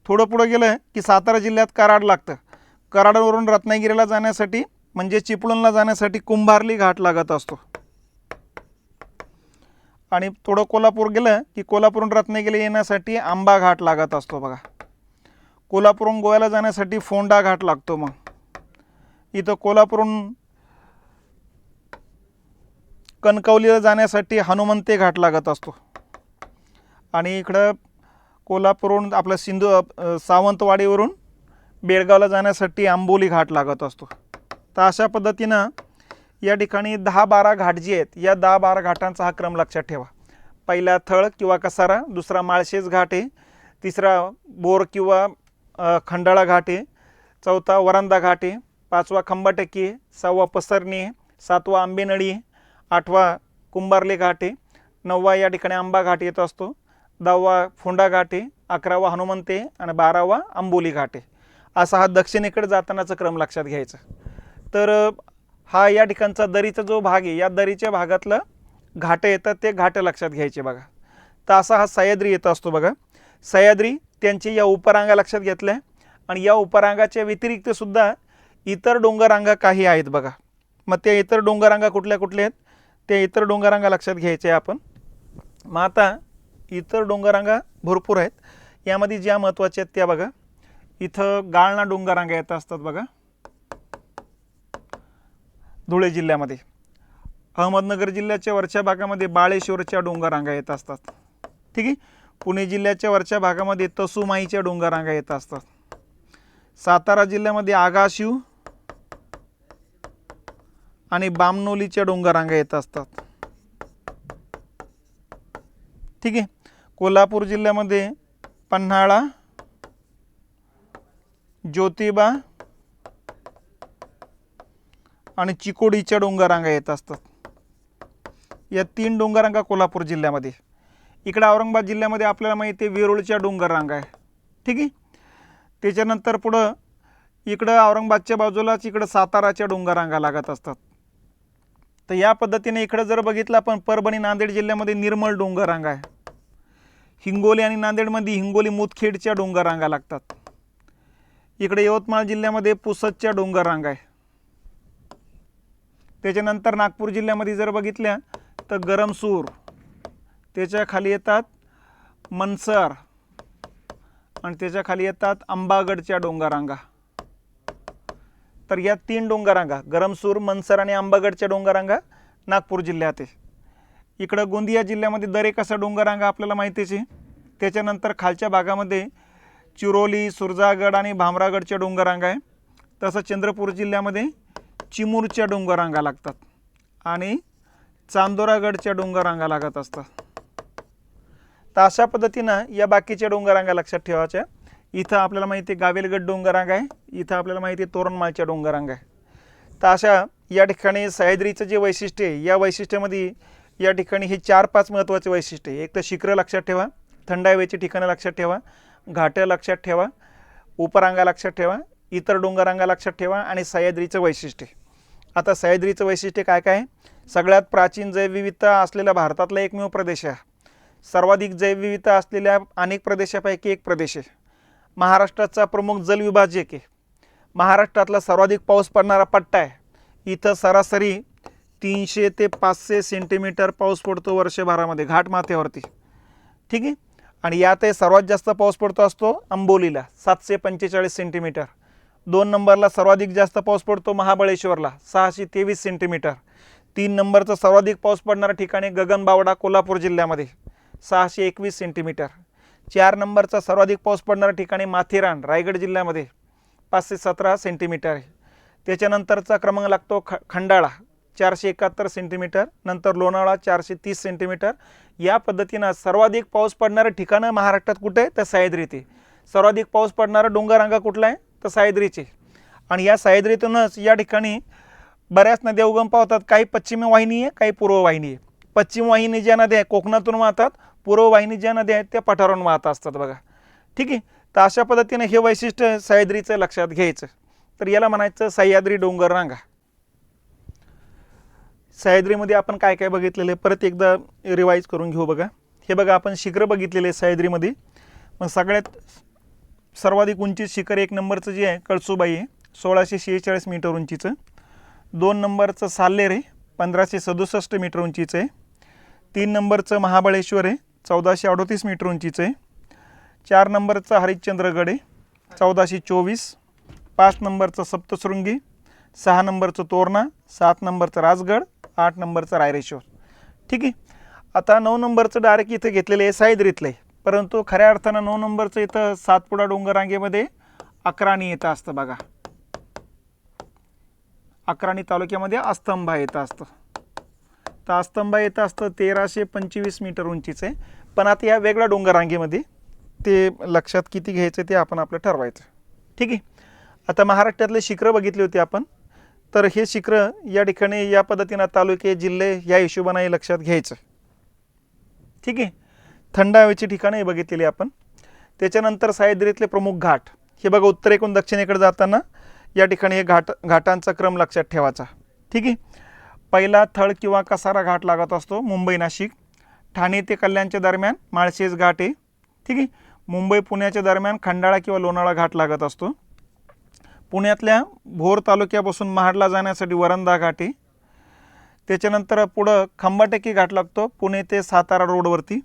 थोडं पुढं गेलं की सातारा जिल्ह्यात कराड लागतं. कराडवरून रत्नागिरीला जाण्यासाठी म्हणजे चिपळूणला जाण्यासाठी कुंभारली घाट लागत असतो. आणि थोडं कोल्हापूर गेलं की कोल्हापूरहून रत्नागिरी येण्यासाठी आंबा घाट लागत असतो बघा. कोल्हापूरहून गोव्याला जाण्यासाठी फोंडा घाट लागतो. मग इथं कोल्हापूरहून कणकवलीला जाण्यासाठी हनुमंते घाट लागत असतो. आणि इकडं कोल्हापूरहून आपलं सावंतवाडीवरून बेळगावला जाण्यासाठी आंबोली घाट लागत असतो. तर अशा पद्धतीनं या ठिकाणी 10-12 घाट जे आहेत या 10-12 घाटांचा हा क्रम लक्षात ठेवा. पहिला थळ किंवा कसारा, दुसरा माळशेज घाट आहे, तिसरा बोर किंवा खंडाळा घाट आहे, चौथा वरांदा घाट आहे, पाचवा खंबाटकी आहे, सहावा पसरणी आहे, सातवा आंबेनळी आहे, आठवा कुंभारले घाट आहे, नववा या ठिकाणी आंबा घाट येत असतो, 10वा फोंडा घाट आहे, 11वा हनुमंत आहे आणि 12वा आंबोली घाट आहे. असा हा दक्षिणेकडे जातानाचा क्रम लक्षात घ्यायचा. तर हा या ठिकाणचा दरीचा जो भाग आहे या दरीच्या भागातलं घाटं येतात ते घाटं लक्षात घ्यायचे बघा. तर असा हा सह्याद्री येत असतो बघा. सह्याद्री त्यांची या उपरांगा लक्षात घेतल्या आणि या उपरांगाच्या व्यतिरिक्त सुद्धा इतर डोंगररांगा काही आहेत बघा. मग त्या इतर डोंगररांगा कुठल्या कुठल्या आहेत त्या इतर डोंगररांगा लक्षात घ्यायचे आपण. मग आता इतर डोंगररांगा भरपूर आहेत. यामध्ये ज्या महत्त्वाच्या आहेत त्या बघा. इथं गाळणा डोंगररांगा येत असतात बघा धुळे जिल्ह्यामध्ये. अहमदनगर जिल्ह्याच्या वरच्या भागामध्ये बाळेश्वरच्या डोंगररांगा येत असतात. ठीक आहे. पुणे जिल्ह्याच्या वरच्या भागामध्ये तसुमाईच्या डोंगररांगा येत असतात. सातारा जिल्ह्यामध्ये आगाशिव आणि बामणोलीच्या डोंगररांगा येत असतात. ठीक आहे. कोल्हापूर जिल्ह्यामध्ये पन्हाळा, ज्योतिबा आणि चिकोडीच्या डोंगररांगा येत असतात. या 3 डोंगररांगा कोल्हापूर जिल्ह्यामध्ये. इकडे औरंगाबाद जिल्ह्यामध्ये आपल्याला माहिती आहे वेरूळच्या डोंगररांगा आहे. ठीक आहे. त्याच्यानंतर पुढं इकडं औरंगाबादच्या बाजूलाच इकडं साताराच्या डोंगररांगा लागत असतात. तर या पद्धतीने इकडं जर बघितलं आपण परभणी नांदेड जिल्ह्यामध्ये निर्मल डोंगररांगा आहे. हिंगोली आणि नांदेडमध्ये हिंगोली मुदखेडच्या डोंगररांगा लागतात. इकडे यवतमाळ जिल्ह्यामध्ये पुसदच्या डोंगररांगा आहे. त्याच्यानंतर नागपूर जिल्ह्यामध्ये जर बघितल्या तर गरमसूर, त्याच्या खाली येतात मनसर आणि त्याच्या खाली येतात आंबागडच्या डोंगररांगा. तर या 3 डोंगररांगा गरमसूर, मनसर आणि आंबागडच्या डोंगररांगा नागपूर जिल्ह्यात आहे. इकडं गोंदिया जिल्ह्यामध्ये दरेकसा डोंगररांगा आपल्याला माहितीच आहे. त्याच्यानंतर खालच्या भागामध्ये चिरोली, सुरजागड आणि भामरागडच्या डोंगररांगा आहे. तसं चंद्रपूर जिल्ह्यामध्ये चिमूरच्या डोंगररांगा लागतात आणि चांदोरागडच्या डोंगररांगा लागत असतात. तर अशा पद्धतीनं या बाकीच्या डोंगररांगा लक्षात ठेवायच्या. इथं आपल्याला माहिती आहे गावेलगड डोंगररांगा आहे, इथं आपल्याला माहिती आहे तोरणमाळच्या डोंगररांगा आहे. तर अशा या ठिकाणी सह्याद्रीचं जे वैशिष्ट्य आहे या वैशिष्ट्यामध्ये या ठिकाणी हे 4-5 महत्त्वाचे वैशिष्ट्य आहे. एक तर शिखरं लक्षात ठेवा, थंड हवेची ठिकाणं लक्षात ठेवा, घाटं लक्षात ठेवा, उपरांगा लक्षात ठेवा, इतर डोंगररांगा लक्षात ठेवा आणि सह्याद्रीचं वैशिष्ट्य. आता सह्याद्रीचं वैशिष्ट्य काय काय? सगळ्यात प्राचीन जैवविविधता असलेला भारतातला एकमेव प्रदेश आहे. सर्वाधिक जैवविविधता असलेल्या अनेक प्रदेशापैकी एक प्रदेश आहे. महाराष्ट्राचा प्रमुख जलविभाजक आहे. महाराष्ट्रातला सर्वाधिक पाऊस पडणारा पट्टा आहे. इथं सरासरी 300 ते 500 सेंटीमीटर पाऊस पडतो वर्षभरामध्ये घाटमाथ्यावरती. ठीक आहे. आणि यातही सर्वात जास्त पाऊस पडतो असतो आंबोलीला 745 सेंटीमीटर. 2 नंबरला सर्वाधिक जास्त पाऊस पडतो महाबळेश्वरला 623 सेंटीमीटर. 3 नंबरचा सर्वाधिक पाऊस पडणारा ठिकाणी गगनबावडा कोल्हापूर जिल्ह्यामध्ये 621 सेंटीमीटर. 4 नंबरचा सर्वाधिक पाऊस पडणारा ठिकाणी माथेरान रायगड जिल्ह्यामध्ये 517 सेंटीमीटर आहे. त्याच्यानंतरचा क्रमांक लागतो खंडाळा 471 सेंटीमीटर, नंतर लोणावळा 430 सेंटीमीटर. या पद्धतीनं सर्वाधिक पाऊस पडणारं ठिकाणं महाराष्ट्रात कुठे आहे तर सह्याद्रीत. सर्वाधिक पाऊस पडणारा डोंगररांगा कुठला आहे तर सह्याद्रीचे. आणि या सह्याद्रीतूनच या ठिकाणी बऱ्याच नद्या उगम पावतात. काही पश्चिम वाहिनी आहे, काही पूर्व वाहिनी आहे. पश्चिम वाहिनी ज्या नद्या आहेत कोकणातून वाहतात, पूर्व वाहिनी ज्या नद्या आहेत त्या पठारावरून वाहत असतात बघा. ठीक आहे. तर अशा पद्धतीने हे वैशिष्ट्य सह्याद्रीचं लक्षात घ्यायचं. तर याला म्हणायचं सह्याद्री डोंगररांगा. सह्याद्रीमध्ये आपण काय काय बघितलेलं आहे परत एकदा रिवाईज करून घेऊ बघा. हे बघा आपण शिखर बघितलेले आहे सह्याद्रीमध्ये. मग सगळ्यात सर्वाधिक उंची शिखर 1 नंबरचं जे आहे कळसुबाई आहे 1646 मीटर उंचीचं. 2 नंबरचं साल्हेर आहे 1567 मीटर उंचीचं आहे. 3 नंबरचं महाबळेश्वर आहे 1438 मीटर उंचीचं आहे. 4 नंबरचं हरिश्चंद्रगड आहे 1424. 5 नंबरचं सप्तशृंगी, 6 नंबरचं तोरणा, 7 नंबरचं राजगड, 8 नंबरचं रायरेश्वर. ठीक आहे. आता 9 नंबरचं डायरेक्ट इथं घेतलेलं आहे सह्याद्रीतलं आहे, परंतु खऱ्या अर्थानं 9 नंबरचं इथं सातपुडा डोंगररांगेमध्ये 11 येतं असतं बघा. अक्राणी तालुक्यामध्ये अस्तंभा येतं असतं. तर अस्तंभा येतं असतं 1325 मीटर उंचीचं आहे. पण आता या वेगळ्या डोंगर रांगेमध्ये ते लक्षात किती घ्यायचं ते आपण आपलं ठरवायचं. ठीक आहे. आता महाराष्ट्रातले शिखरं बघितली होती आपण. तर हे शिखरं या ठिकाणी या पद्धतीनं तालुके जिल्हे या हिशोबाने लक्षात घ्यायचं. ठीक आहे. थंड हवेची ठिकाणं बघितलेली आपण. त्याच्यानंतर सह्याद्रीतले प्रमुख घाट हे बघा, उत्तरेकडून दक्षिणेकडे जाताना या ठिकाणी हे घाटांचा क्रम लक्षात ठेवायचा. ठीक आहे. पहिला थळ किंवा कसारा घाट लागत असतो मुंबई नाशिक. ठाणे ते कल्याणच्या दरम्यान माळशेज घाट आहे. ठीक आहे. मुंबई पुण्याच्या दरम्यान खंडाळा किंवा लोणाळा घाट लागत असतो. पुण्यातल्या भोर तालुक्यापासून महाडला जाण्यासाठी वरंधा घाट आहे. त्याच्यानंतर पुढं खंबाटकी घाट लागतो पुणे ते सातारा रोडवरती.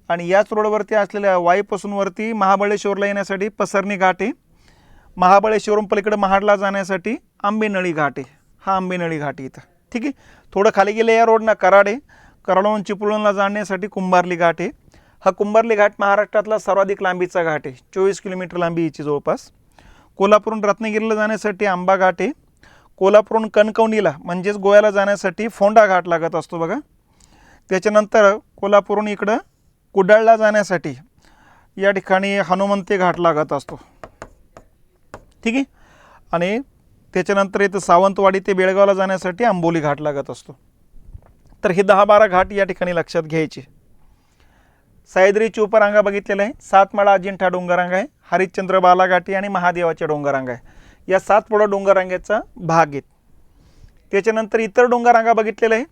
आणि याच रोडवरती असलेल्या वाईपासून वरती महाबळेश्वरला येण्यासाठी पसरणी घाट आहे. महाबळेश्वरून पलीकडे महाडला जाण्यासाठी आंबेनळी घाट आहे. हा आंबेनळी घाट आहे इथं. ठीक आहे. थोडं खाली गेले या रोडनं कराड आहे. कराडवरून चिपळूणला जाण्यासाठी कुंभारली घाट आहे. हा कुंभारली घाट महाराष्ट्रातला सर्वाधिक लांबीचा घाट आहे. 24 किलोमीटर लांबी याची जवळपास. कोल्हापूरहून रत्नागिरीला जाण्यासाठी आंबा घाट आहे. कोल्हापूरहून कणकवलीला म्हणजेच गोव्याला जाण्यासाठी फोंडा घाट लागत असतो बघा. त्याच्यानंतर कोल्हापूरहून इकडं कुडाळला जाण्यासाठी या ठिकाणी हनुमंते घाट लागत असतो. ठीक आहे. आणि त्याच्यानंतर इथं सावंतवाडी ते बेळगावला जाण्यासाठी आंबोली घाट लागत असतो. तर हे 10-12 घाट या ठिकाणी लक्षात घ्यायचे. सह्याद्रीची उपरांगा बघितलेला आहे. सातमाळा अजिंठा डोंगररांगा आहे, हरिश्चंद्र बालाघाटी आणि महादेवाच्या डोंगररांगा आहे. या 7 डोंगररांगेचा भाग आहेत. त्याच्यानंतर इतर डोंगररांगा बघितलेल्या आहे.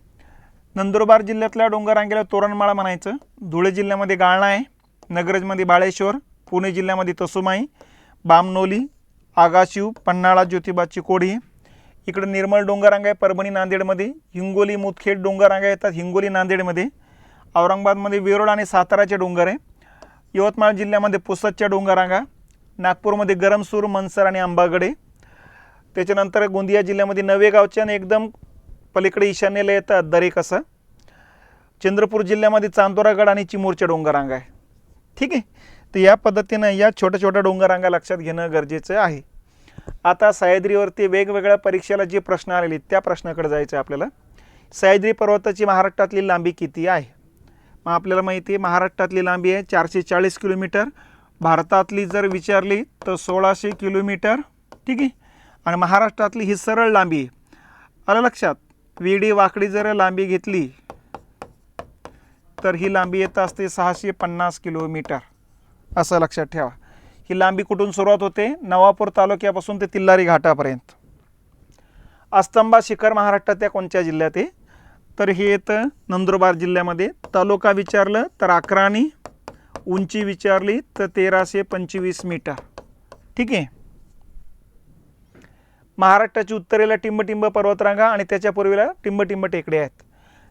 नंदुरबार जिल्ह्यातल्या डोंगररांगेला तोरणमाळा म्हणायचं. धुळे जिल्ह्यामध्ये गाळणा आहे. नगरजमध्ये बाळेश्वर. पुणे जिल्ह्यामध्ये तसुमाई, बामनोली, आगाशिव, पन्हाळा, ज्योतिबाची कोडी. इकडे निर्मल डोंगररांगा आहे परभणी नांदेडमध्ये. हिंगोली मुदखेड डोंगररांगा येतात हिंगोली नांदेडमध्ये. औरंगाबादमध्ये वेरूळ आणि साताराचे डोंगर आहे. यवतमाळ जिल्ह्यामध्ये पुसदच्या डोंगररांगा. नागपूरमध्ये गरमसूर, मनसर आणि आंबागडे. त्याच्यानंतर गोंदिया जिल्ह्यामध्ये नवेगावच्या आणि एकदम पलीकडे ईशान्येला येतात दरेकसा. चंद्रपूर जिल्ह्यामध्ये चांदोरागड आणि चिमूरच्या डोंगररांगा आहे. ठीक आहे. तर या पद्धतीनं या छोट्या छोट्या डोंगररांगा लक्षात घेणं गरजेचं आहे. आता सह्याद्रीवरती वेगवेगळ्या परीक्षेला जे प्रश्न आलेले त्या प्रश्नाकडे जायचं आहे आपल्याला. सह्याद्री पर्वताची महाराष्ट्रातली लांबी किती आहे? मग आपल्याला माहिती आहे महाराष्ट्रातली लांबी आहे 440 किलोमीटर. भारतातली जर विचारली तर 1600 किलोमीटर. ठीक आहे. आणि महाराष्ट्रातली ही सरळ लांबी आहे. आलं लक्षात? वेडी वाकडी जर लांबी घेतली तर ही लांबी येत असते 650 किलोमीटर. असं लक्षात ठेवा. ही लांबी कुठून सुरुवात होते? नवापूर तालुक्यापासून ते तिल्लारी घाटापर्यंत. अस्तंभा शिखर महाराष्ट्रातल्या कोणत्या जिल्ह्यात आहे? तर हे येतं नंदुरबार जिल्ह्यामध्ये. तालुका विचारलं तर अक्राणी. उंची विचारली तर 1325 मीटर. ठीक आहे. महाराष्ट्राची उत्तरेला टिंबटिंब पर्वतरांगा आणि त्याच्या पूर्वेला टिंबटिंब टेकडे आहेत.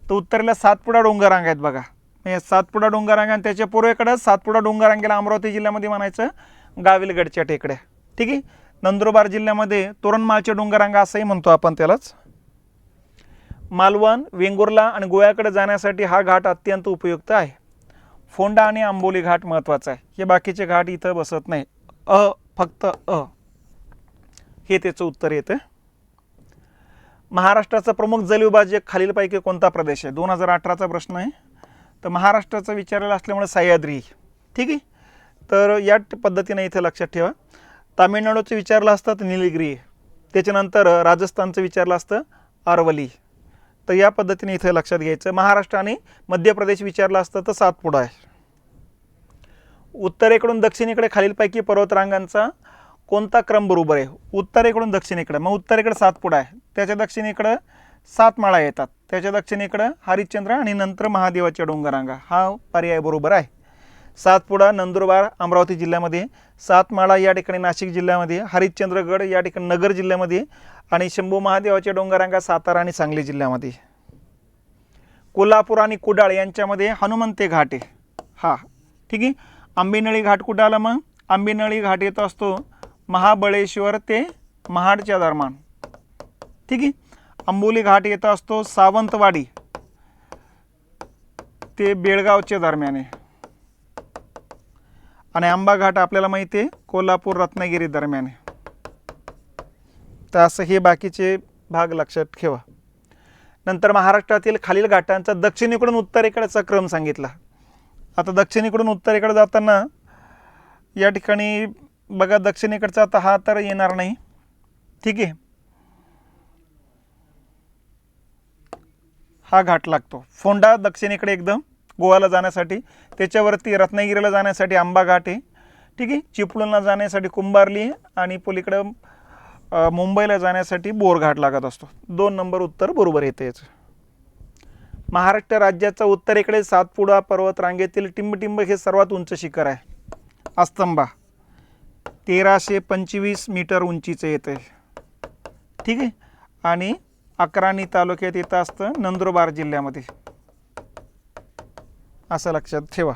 तर उत्तरेला सातपुडा डोंगररांगा आहेत बघा. या सातपुडा डोंगररांगा आणि त्याच्या पूर्वेकडे सातपुडा डोंगररांगेला अमरावती जिल्ह्यामध्ये म्हणायचं गाविलगडच्या टेकड्या. ठीक आहे. नंदुरबार जिल्ह्यामध्ये तोरणमाळच्या डोंगररांगा असंही म्हणतो आपण त्यालाच. मालवण, वेंगुर्ला आणि गोव्याकडे जाण्यासाठी हा घाट अत्यंत उपयुक्त आहे. फोंडा आणि आंबोली घाट महत्त्वाचा आहे. हे बाकीचे घाट इथं बसत नाही. फक्त हे त्याचं उत्तर येतं. महाराष्ट्राचा प्रमुख जलविभाजक खालीलपैकी कोणता प्रदेश आहे? 2018चा प्रश्न आहे. तर महाराष्ट्राचा विचारलेला असल्यामुळे सह्याद्री. ठीक आहे. तर या पद्धतीने इथे लक्षात ठेवा. तामिळनाडूचं विचारलं असतं तर निलगिरी. त्याच्यानंतर राजस्थानचं विचारलं असतं अरवली. तर या पद्धतीने इथे लक्षात घ्यायचं. महाराष्ट्र आणि मध्य प्रदेश विचारलं असतं तर सातपुडा आहे. उत्तरेकडून दक्षिणेकडे खालीलपैकी पर्वतरांगांचा कोणता क्रम बरोबर आहे? उत्तरेकडून दक्षिणेकडे. मग उत्तरेकडे सातपुडा आहे. त्याच्या दक्षिणेकडे सातमाळा येतात. त्याच्या दक्षिणेकडे हरिश्चंद्र आणि नंतर महादेवाच्या डोंगररांगा. हा पर्याय बरोबर आहे. सातपुडा नंदुरबार अमरावती जिल्ह्यामध्ये, सातमाळा या ठिकाणी नाशिक जिल्ह्यामध्ये, हरिश्चंद्रगड या ठिकाणी नगर जिल्ह्यामध्ये आणि शंभू महादेवाच्या डोंगररांगा सातारा आणि सांगली जिल्ह्यामध्ये. कोल्हापूर आणि कुडाळ यांच्यामध्ये हनुमंते घाट आहे. हा ठीक आहे. आंबेनळी घाट कुठं आला? मग आंबेनळी घाट येत असतो महाबळेश्वर ते महाडच्या दरम्यान. ठीक आहे. आंबोली घाट येत असतो सावंतवाडी ते बेळगावच्या दरम्यान आहे. आणि आंबा घाट आपल्याला माहिती आहे कोल्हापूर रत्नागिरी दरम्यान आहे. तर असं हे बाकीचे भाग लक्षात ठेवा. नंतर महाराष्ट्रातील खालील घाटांचा दक्षिणेकडून उत्तरेकडचा क्रम सांगितला. आता दक्षिणेकडून उत्तरेकडे जाताना या ठिकाणी बघा दक्षिणेकडचा आता हा तर येणार नाही. ठीक आहे, हा घाट लागतो. फोंडा दक्षिणेकडे एकदम गोव्याला जाण्यासाठी, त्याच्यावरती रत्नागिरीला जाण्यासाठी आंबा घाट आहे. ठीक आहे, चिपळूणला जाण्यासाठी कुंभारली आहे आणि पलीकडं मुंबईला जाण्यासाठी बोरघाट लागत असतो. 2 नंबर उत्तर बरोबर येते याचं. महाराष्ट्र राज्याचा उत्तरेकडे सातपुडा पर्वत रांगेतील टिंबटिंब हे सर्वात उंच शिखर आहे. अस्तंबा 1325 मीटर उंचीचं येते. ठीक आहे, आणि अक्राणी तालुक्यात येतं असतं, नंदुरबार जिल्ह्यामध्ये, असं लक्षात ठेवा.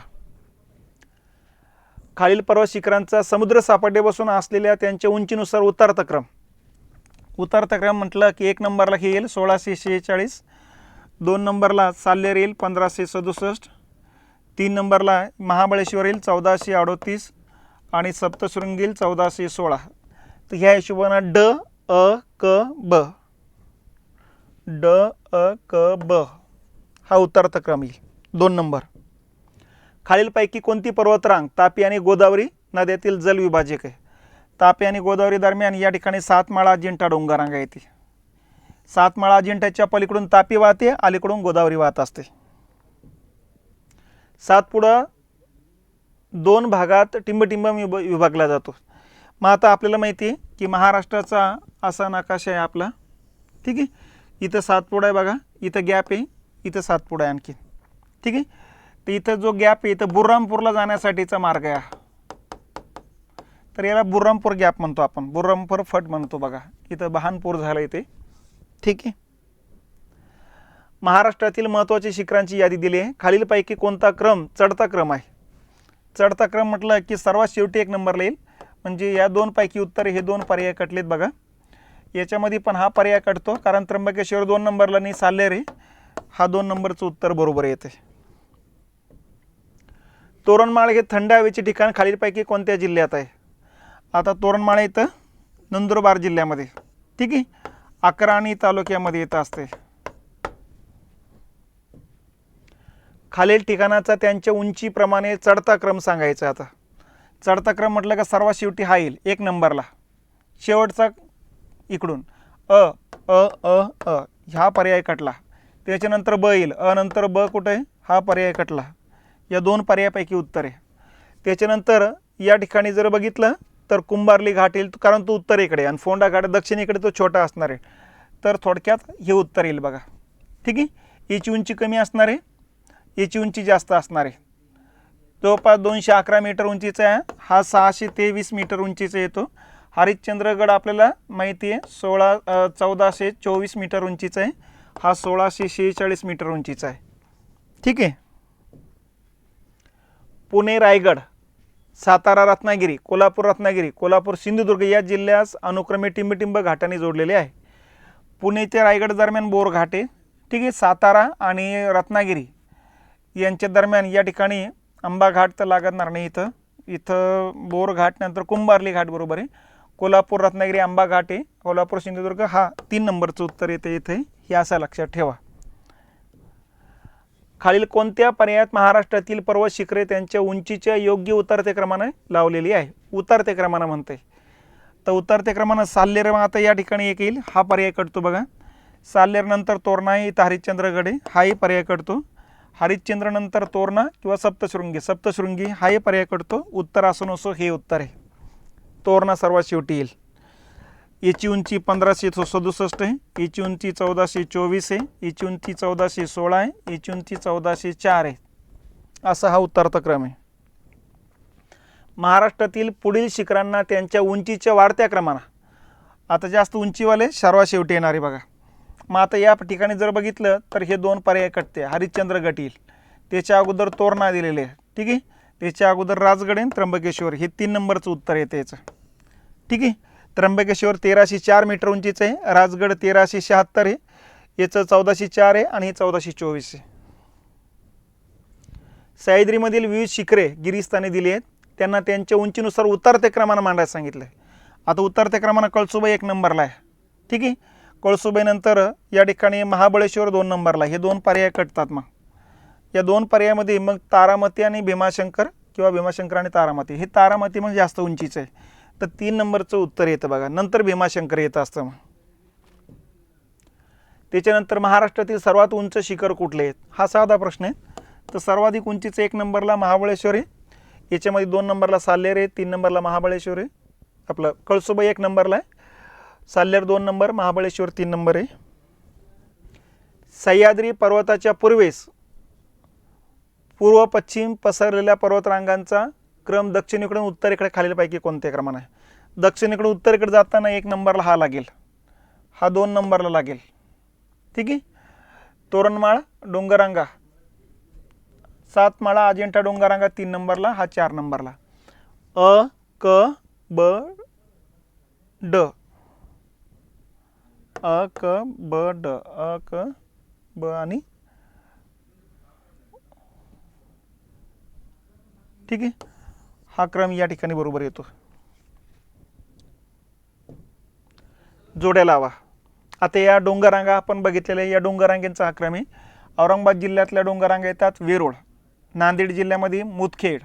खालील पर्वत शिखरांचा समुद्र सपाटीपासून असलेल्या त्यांच्या उंचीनुसार उतरता क्रम. उतरता क्रम म्हटलं की 1 नंबरला हे येईल 1646, 2 नंबरला साल्हेर येईल 1567, 3 नंबरला महाबळेश्वर येईल 1438 आणि सप्तशृंगी येईल 1416. तर ह्या हिशोबानं ड अ क ब, ड अ क ब हा उतरता क्रम येईल. 2 नंबर. खालीलपैकी कोणती पर्वतरांग तापी आणि गोदावरी नद्यातील जलविभाजक आहे? तापी आणि गोदावरी दरम्यान या ठिकाणी सातमाळा अजिंठा डोंगररांगा येते. सातमाळा अजिंठ्याच्या पलीकडून तापी वाहते, अलीकडून गोदावरी वाहत असते. सातपुडा 2 भागात टिंबटिंब विभागला जातो. मग आता आपल्याला माहिती आहे की महाराष्ट्राचा असा नकाशा आहे आपला. ठीक आहे, इथं सातपुडा आहे बघा, इथं गॅप आहे, इथं सातपुडा आहे आणखी. ठीक आहे, तर इथं जो गॅप आहे इथं बुर्रामपूरला जाण्यासाठीचा मार्ग आहे. तर याला बुर्रामपूर गॅप म्हणतो आपण, बुर्रामपूर फट म्हणतो बघा. इथं बहानपूर झालं इथे. ठीक आहे, महाराष्ट्रातील महत्त्वाच्या शिखरांची यादी दिली आहे. खालीलपैकी कोणता क्रम चढता क्रम आहे? चढता क्रम म्हटलं की सर्वात शेवटी 1 नंबरला येईल. म्हणजे या 2 पैकी उत्तर हे 2 पर्याय कटलेत बघा. याच्यामध्ये पण हा पर्याय कटतो कारण त्र्यंबकेश्वर 2 नंबरला नाही, साल्हेर आहे. हा 2 नंबरचं उत्तर बरोबर येते. तोरणमाळ हे थंड हवेचे ठिकाण खालीलपैकी कोणत्या जिल्ह्यात आहे? आता तोरणमाळ इथं नंदुरबार जिल्ह्यामध्ये. ठीक आहे, अक्राणी तालुक्यामध्ये येतं असते. खालील ठिकाणाचा त्यांच्या उंचीप्रमाणे चढता क्रम सांगायचा. आता चढता क्रम म्हटलं का सर्वात शेवटी हा येईल 1 नंबरला, शेवटचा इकडून अ अ अ अ हा पर्याय कटला. त्याच्यानंतर ब येईल, अ नंतर ब कुठे आहे हा पर्याय कटला. या 2 पर्यायापैकी उत्तर आहे. त्याच्यानंतर या ठिकाणी जर बघितलं तर कुंभारली घाट येईल कारण तो उत्तरेकडे आणि फोंडा घाट दक्षिणेकडे तो छोटा असणार आहे. तर थोडक्यात हे उत्तर येईल बघा. ठीक आहे, याची उंची कमी असणार आहे, याची उंची जास्त असणार आहे. जवळपास 211 मीटर उंचीचा आहे, हा 623 मीटर उंचीचा येतो. हरिश्चंद्रगड आपल्याला माहिती आहे 1424 मीटर उंचीचा आहे, हा 1646 मीटर उंचीचा आहे. ठीक आहे, पुणे रायगड, सातारा रत्नागिरी, कोल्हापूर रत्नागिरी, कोल्हापूर सिंधुदुर्ग या जिल्ह्यास अनुक्रमे टिंबटिंब घाटाने जोडलेले आहे. पुणे ते रायगड दरम्यान बोर घाट आहे. ठीक आहे, सातारा आणि रत्नागिरी यांच्या दरम्यान या ठिकाणी आंबा घाट तर लागणार नाही. इथं बोर घाट नंतर कुंभारली घाट बरोबर आहे. कोल्हापूर रत्नागिरी आंबा घाट आहे. कोल्हापूर सिंधुदुर्ग हा 3 नंबरचं उत्तर येते इथे, हे असं लक्षात ठेवा. खालील कोणत्या पर्यायात महाराष्ट्रातील पर्वत शिखरे त्यांच्या उंचीच्या योग्य उतरते क्रमाने लावलेली आहे? उतरते क्रमाने म्हणते तर उतरते क्रमाने साल्हेर आता या ठिकाणी एक येईल, हा पर्याय कटतो बघा. साल्हेर नंतर तोरणा इथं हरिश्चंद्रगड आहे, हाही पर्याय कटतो. हरिश्चंद्र नंतर तोरणा किंवा सप्तशृंगी, सप्तशृंगी हाही पर्याय कटतो. उत्तर असो नसो हे उत्तर आहे. तोरणा सर्वात शेवटी येईल. याची उंची 1567 आहे, याची उंची 1424 आहे, याची उंची 1416 आहे, याची उंची 1404 आहे. असा हा उतरता क्रम आहे. महाराष्ट्रातील पुढील शिखरांना त्यांच्या उंचीच्या वाढत्या क्रमानं, आता जास्त उंचीवाले सर्वात शेवटी येणार आहे बघा. मग आता या ठिकाणी जर बघितलं तर हे 2 पर्याय कटते. हरिश्चंद्रगड येईल, त्याच्या अगोदर तोरणा दिलेले आहे. ठीक आहे, त्याच्या अगोदर राजगड आणि त्र्यंबकेश्वर हे 3 नंबरचं उत्तर येते याचं. ठीक आहे, त्र्यंबकेश्वर 1304 मीटर उंचीचं आहे, राजगड 1376 आहे, याचं 1404 आहे आणि हे 1424 आहे. सह्याद्रीमधील विविध शिखरे गिरीस्थाने दिली आहेत, त्यांना त्यांच्या उंचीनुसार उतरते क्रमानं मांडायला सांगितलं आहे. आता उतरते क्रमानं कळसुबाई 1 नंबरला आहे. ठीक आहे, कळसुबाईनंतर या ठिकाणी महाबळेश्वर 2 नंबरला. हे 2 पर्याय कटतात. मग या 2 पर्यायामध्ये मग तारामती आणि भीमाशंकर किंवा भीमाशंकर आणि तारामती. हे तारामती म्हणजे जास्त उंचीचं आहे, तर 3 नंबरचं उत्तर येतं बघा. नंतर भीमाशंकर येतं असतं. मग त्याच्यानंतर महाराष्ट्रातील सर्वात उंच शिखर कुठले आहेत, हा साधा प्रश्न आहे. तर सर्वाधिक उंचीचं 1 नंबरला महाबळेश्वर आहे, याच्यामध्ये 2 नंबरला साल्हेर आहे, 3 नंबरला महाबळेश्वर आहे. आपलं कळसुबाई 1 नंबरला आहे, साल्हेर 2 नंबर, महाबळेश्वर 3 नंबर आहे. सह्याद्री पर्वताच्या पूर्वेस पूर्व पश्चिम पसरलेल्या पर्वतरांगांचा क्रम दक्षिणेकडून उत्तरेकडे खालीलपैकी कोणत्या क्रमाने आहे. दक्षिणेकडून उत्तरेकडे जाताना 1 नंबरला हा लागेल, हा 2 नंबरला लागेल. ठीक आहे. तोरणमाळ डोंगररांगा, सातमाळा अजिंठा डोंगररांगा 3 नंबरला, हा 4 नंबरला. अ क ब ड, अ क ब ड, अ क ब आणि ठीक आहे, हा क्रम या ठिकाणी बरोबर येतो. जोड्या लावा. आता या डोंगररांगा आपण बघितलेल्या, या डोंगररांगेंचा हा क्रम आहे. औरंगाबाद जिल्ह्यातल्या डोंगररांगा येतात वेरूळ, नांदेड जिल्ह्यामध्ये मुदखेड,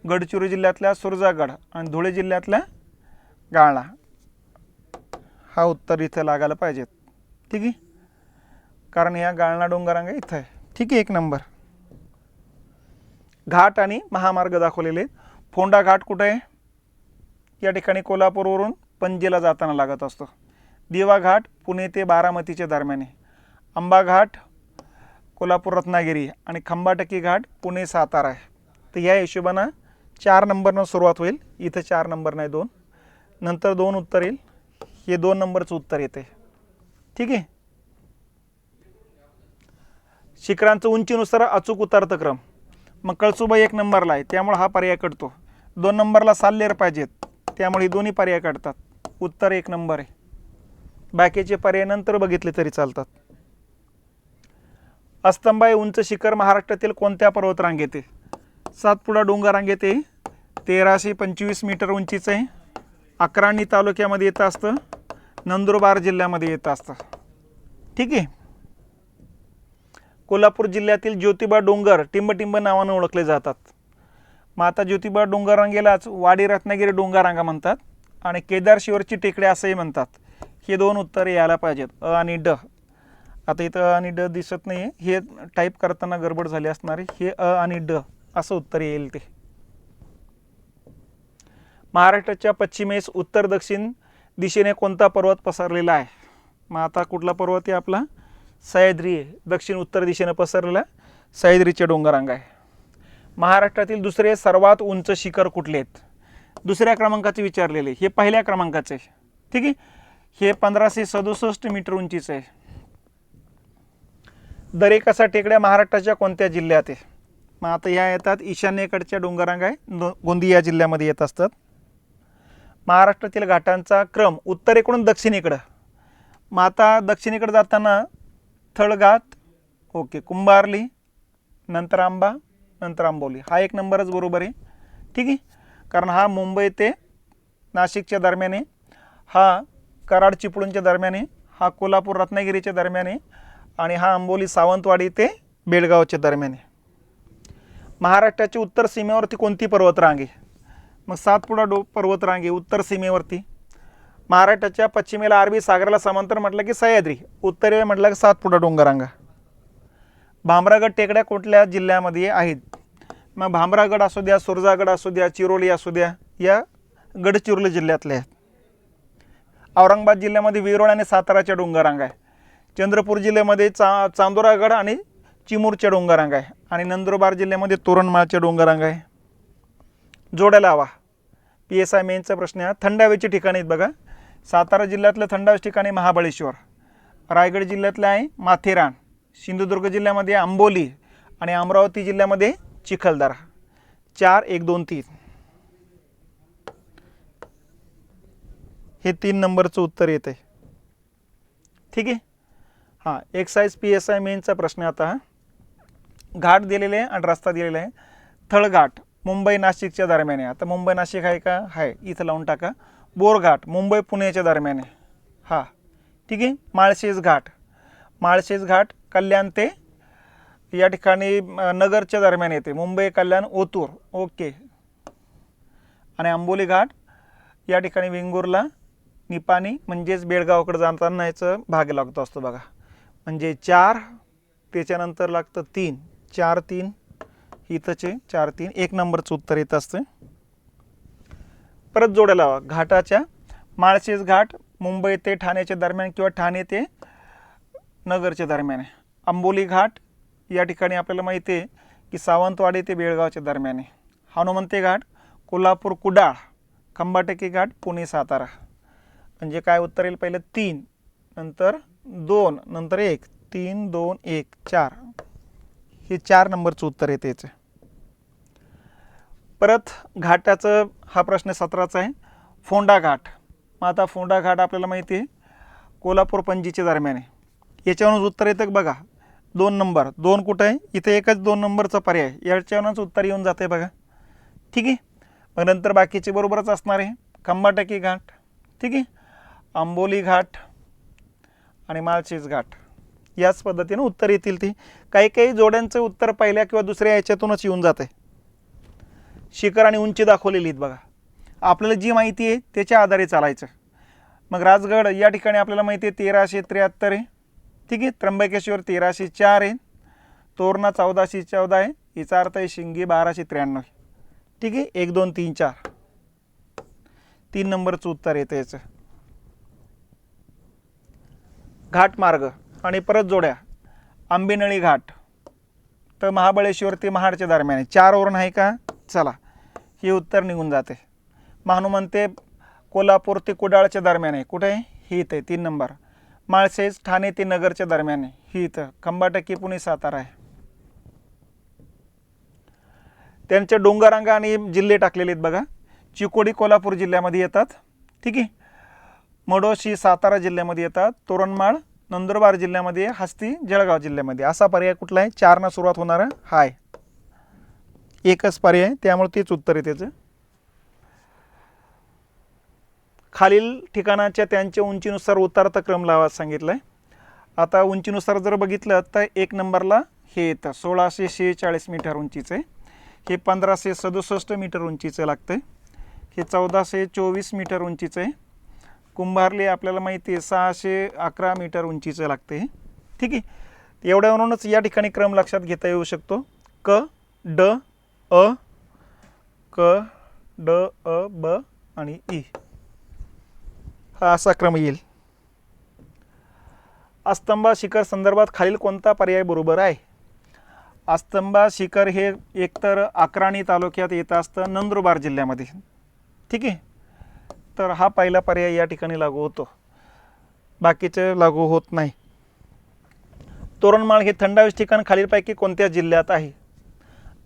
गडचिरोली जिल्ह्यातल्या सुरजागड आणि धुळे जिल्ह्यातल्या गाळणा. हा उत्तर इथं लागायला पाहिजेत. ठीक आहे, कारण या गाळणा डोंगररांगा इथं आहे. ठीक आहे, 1 नंबर. घाट आणि महामार्ग दाखवलेले आहेत. फोंडा घाट कुठे आहे, या ठिकाणी कोल्हापूरवरून पणजीला जाताना लागत असतो. दिवा घाट पुणे ते बारामतीच्या दरम्यान आहे. आंबा घाट कोल्हापूर रत्नागिरी आणि खंबाटकी घाट पुणे सातारा आहे. तर या हिशोबानं 4 नंबरनं सुरुवात होईल. इथं 4 नंबर नाही 2, नंतर 2 उत्तर येईल. हे 2 नंबरचं उत्तर येते. ठीक आहे. शिखरांचं उंचीनुसार अचूक उतरतं क्रम. मग कळसुबाई 1 नंबरला आहे, त्यामुळे हा पर्याय कटतो. 2 नंबरला साल्हेर पाहिजेत, त्यामुळे दोन्ही पर्याय काढतात. उत्तर 1 नंबर आहे. बाकीचे पर्याय नंतर बघितले तरी चालतात. अस्तंबाई उंच शिखर महाराष्ट्रातील कोणत्या पर्वतरांगेत आहे. सातपुडा डोंगररांगेत आहे, 1325 मीटर उंचीचं आहे. अक्राणी तालुक्यामध्ये येतं असतं, नंदुरबार जिल्ह्यामध्ये येतं असतं. ठीक आहे. कोल्हापूर जिल्ह्यातील ज्योतिबा डोंगर टिंबटिंब नावानं ओळखले जातात. मग आता ज्योतिबा डोंगररांगेलाच वाडी रत्नागिरी डोंगररांगा म्हणतात आणि केदारशिवरची टेकडे असंही म्हणतात. हे 2 उत्तर यायला पाहिजेत, अ आणि ड. आता इथं अ आणि ड दिसत नाही, हे टाईप करताना गडबड झाली असणार आहे. हे अ आणि ड असं उत्तर येईल ते. महाराष्ट्राच्या पश्चिमेस उत्तर दक्षिण दिशेने कोणता पर्वत पसरलेला आहे. मग आता कुठला पर्वत आहे आपला, सह्याद्री आहे. दक्षिण उत्तर दिशेने पसरलेला सह्याद्रीचे डोंगररांगा आहे. महाराष्ट्रातील दुसरे सर्वात उंच शिखर कुठले आहेत. दुसऱ्या क्रमांकाचे विचारलेले, हे पहिल्या क्रमांकाचे. ठीक आहे. हे 1567 मीटर उंचीचं आहे. दरेकसा टेकड्या महाराष्ट्राच्या कोणत्या जिल्ह्यात आहे. मग आता या येतात ईशान्येकडच्या डोंगररांगा आहे, गोंदिया जिल्ह्यामध्ये येत असतात. महाराष्ट्रातील घाटांचा क्रम उत्तरेकडून दक्षिणेकडं. मग आता दक्षिणेकडे जाताना थळघाट, ओके, कुंभारली, नंतर आंबा, नंतर आंबोली. हा 1 नंबरच बरोबर आहे. ठीक आहे, कारण हा मुंबई ते नाशिकच्या दरम्यान आहे, हा कराड चिपळूणच्या दरम्यान आहे, हा कोल्हापूर रत्नागिरीच्या दरम्यान आहे आणि हा आंबोली सावंतवाडी ते बेळगावच्या दरम्यान आहे. महाराष्ट्राच्या उत्तर सीमेवरती कोणती पर्वतरांग आहे. मग सातपुडा पर्वतरांग आहे उत्तर सीमेवरती. महाराष्ट्राच्या पश्चिमेला अरबी सागराला समांतर म्हटलं की सह्याद्री, उत्तरेला म्हटलं की सातपुडा डोंगररांगा. भामरागड टेकड्या कुठल्या जिल्ह्यामध्ये आहेत. मग भामरागड असू द्या, सुरजागड असू द्या, चिरोली असू द्या, या गडचिरोली जिल्ह्यातल्या आहेत. औरंगाबाद जिल्ह्यामध्ये वेरूळ आणि साताराच्या डोंगररांगा आहे. चंद्रपूर जिल्ह्यामध्ये चांदोरागड आणि चिमूरच्या डोंगररांगा आहे आणि नंदुरबार जिल्ह्यामध्ये तोरणमाळच्या डोंगररांगा आहे. जोड्या लावा. PSI मेनचा प्रश्न आहे. थंड हवेची ठिकाणे आहेत बघा. सातारा जिल्ह्यातलं थंड हवेचे ठिकाणे महाबळेश्वर, रायगड जिल्ह्यातलं आहे माथेरान, सिंधुदुर्ग जिल्ह्यामध्ये आंबोली आणि अमरावती जिल्ह्यामध्ये चिखलदरा. 4, 1, 2, 3 हे 3 नंबरचं उत्तर येते. ठीक आहे. हां, एक्साइज PSI मेनचा प्रश्न आता. घाट दिलेले आहे आणि रस्ता दिलेला आहे. थळघाट मुंबई नाशिकच्या दरम्यान आहे. आता मुंबई नाशिक आहे का, आहे, इथं लावून टाका. बोरघाट मुंबई पुण्याच्या दरम्यान आहे. हा, ठीक आहे. माळशेज घाट कल्याण ते या ठिकाणी नगरच्या दरम्यान येते, मुंबई कल्याण ओतूर, ओके. आणि आंबोली घाट या ठिकाणी वेंगुर्ला निपाणी म्हणजेच बेळगावकडे जाताना याचं भाग लागतो असतो बघा. म्हणजे 4 त्याच्यानंतर लागतं 3, 4 3 इथंचे 4 3 1 नंबरचं उत्तर येत असतं. परत जोड्या लावा. घाटाच्या माळशेज घाट मुंबई ते ठाण्याच्या दरम्यान किंवा ठाणे ते नगरच्या दरम्यान आहे. आंबोली घाट या ठिकाणी आपल्याला माहिती आहे की सावंतवाडी ते बेळगावच्या दरम्यान आहे. हनुमंते घाट कोल्हापूर कुडाळ, खंबाटकी घाट पुणे सातारा. म्हणजे काय उत्तर येईल, पहिलं 3 नंतर 2 नंतर 1, 3 2 1 4, हे 4 नंबरचं उत्तर येते याचं. परत घाटाचं हा प्रश्न 17चा आहे. फोंडा घाट. मग आता फोंडा घाट आपल्याला माहिती आहे कोल्हापूर पणजीच्या दरम्यान आहे. याच्यावरूनच उत्तर येतं बघा. 2 नंबर, 2 कुठं आहे, इथे एकच 2 नंबरचा पर्याय, याच्यावरूनच उत्तर येऊन जाते बघा. ठीक आहे. मग नंतर बाकीचे बरोबरच असणार आहे. खंबाटकी घाट, ठीक आहे, आंबोली घाट आणि माळशेज घाट, याच पद्धतीने उत्तर येतील. ती काही काही जोड्यांचं उत्तर पहिल्या किंवा दुसऱ्या याच्यातूनच येऊन जाते. शिखर आणि उंची दाखवलेली आहेत बघा. आपल्याला जी माहिती आहे त्याच्या आधारे चालायचं. मग राजगड या ठिकाणी आपल्याला माहिती आहे 1373 आहे, ठीक आहे. त्र्यंबकेश्वर 1304 आहे. तोरणा 1414 आहे. हिचा अर्थ आहे शिंगी 1293, ठीक आहे. 1 2 3 4 3 नंबरचं उत्तर येतं याचं. घाटमार्ग आणि परत जोड्या. आंबेनळी घाट तर महाबळेश्वर ते महाडच्या दरम्यान आहे. 4 वरून आहे का, चला हे उत्तर निघून जाते. हनुमंते कोल्हापूर ते कुडाळच्या दरम्यान आहे, कुठे आहे, ही इथं आहे 3 नंबर. माळशेज ठाणे ते नगरच्या दरम्यान आहे, ही इथं. खंबाटकी पुणे सातारा आहे. त्यांच्या डोंगररांगा आणि जिल्हे टाकलेले आहेत बघा. चिकोडी कोल्हापूर जिल्ह्यामध्ये येतात, ठीक आहे. मडोशी सातारा जिल्ह्यामध्ये येतात. तोरणमाळ नंदुरबार जिल्ह्यामध्ये, हस्ती जळगाव जिल्ह्यामध्ये. असा पर्याय कुठला आहे, 4 न सुरुवात होणारा हा आहे. एकच पर्याय, त्यामुळे तेच उत्तर आहे त्याचं. खालील ठिकाणाच्या त्यांच्या उंचीनुसार उतारता क्रम लावा सांगितलंय. आता उंचीनुसार जर बघितलं तर 1 नंबरला हे येतं 1646 मीटर उंचीचं आहे. हे 1567 मीटर उंचीचं लागतं. हे 1424 मीटर उंचीचं आहे. कुंभारली आपल्याला माहिती आहे 611 मीटर उंचीचं लागते, ठीक आहे. एवढ्यावरूनच या ठिकाणी क्रम लक्षात घेता येऊ शकतो. क ड अ, क ड अ ब आणि ई, हा असा क्रम येईल. अस्तंबा शिखर संदर्भात खालील कोणता पर्याय बरोबर आहे. अस्तंबा शिखर हे एकतर अक्राणी तालुक्यात येत असतं नंदुरबार जिल्ह्यामध्ये, ठीक आहे. तर हा पहिला पर्याय या ठिकाणी लागू होतो, बाकीचे लागू होत नाही. तोरणमाळ हे थंड हवेचे ठिकाण खालीलपैकी कोणत्या जिल्ह्यात आहे.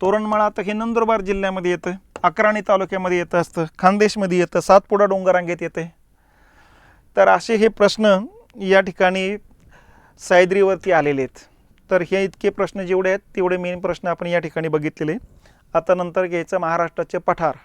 तोरणमाळ आता हे नंदुरबार जिल्ह्यामध्ये येतं, अक्राणी तालुक्यामध्ये येतं असतं, खानदेशमध्ये येतं, सातपुडा डोंगररांगेत येते. तर असे हे प्रश्न या ठिकाणी सह्याद्रीवरती आलेले आहेत. तर हे इतके प्रश्न जेवढे आहेत तेवढे मेन प्रश्न आपण या ठिकाणी बघितलेले. आता नंतर घ्यायचं महाराष्ट्राचे पठार.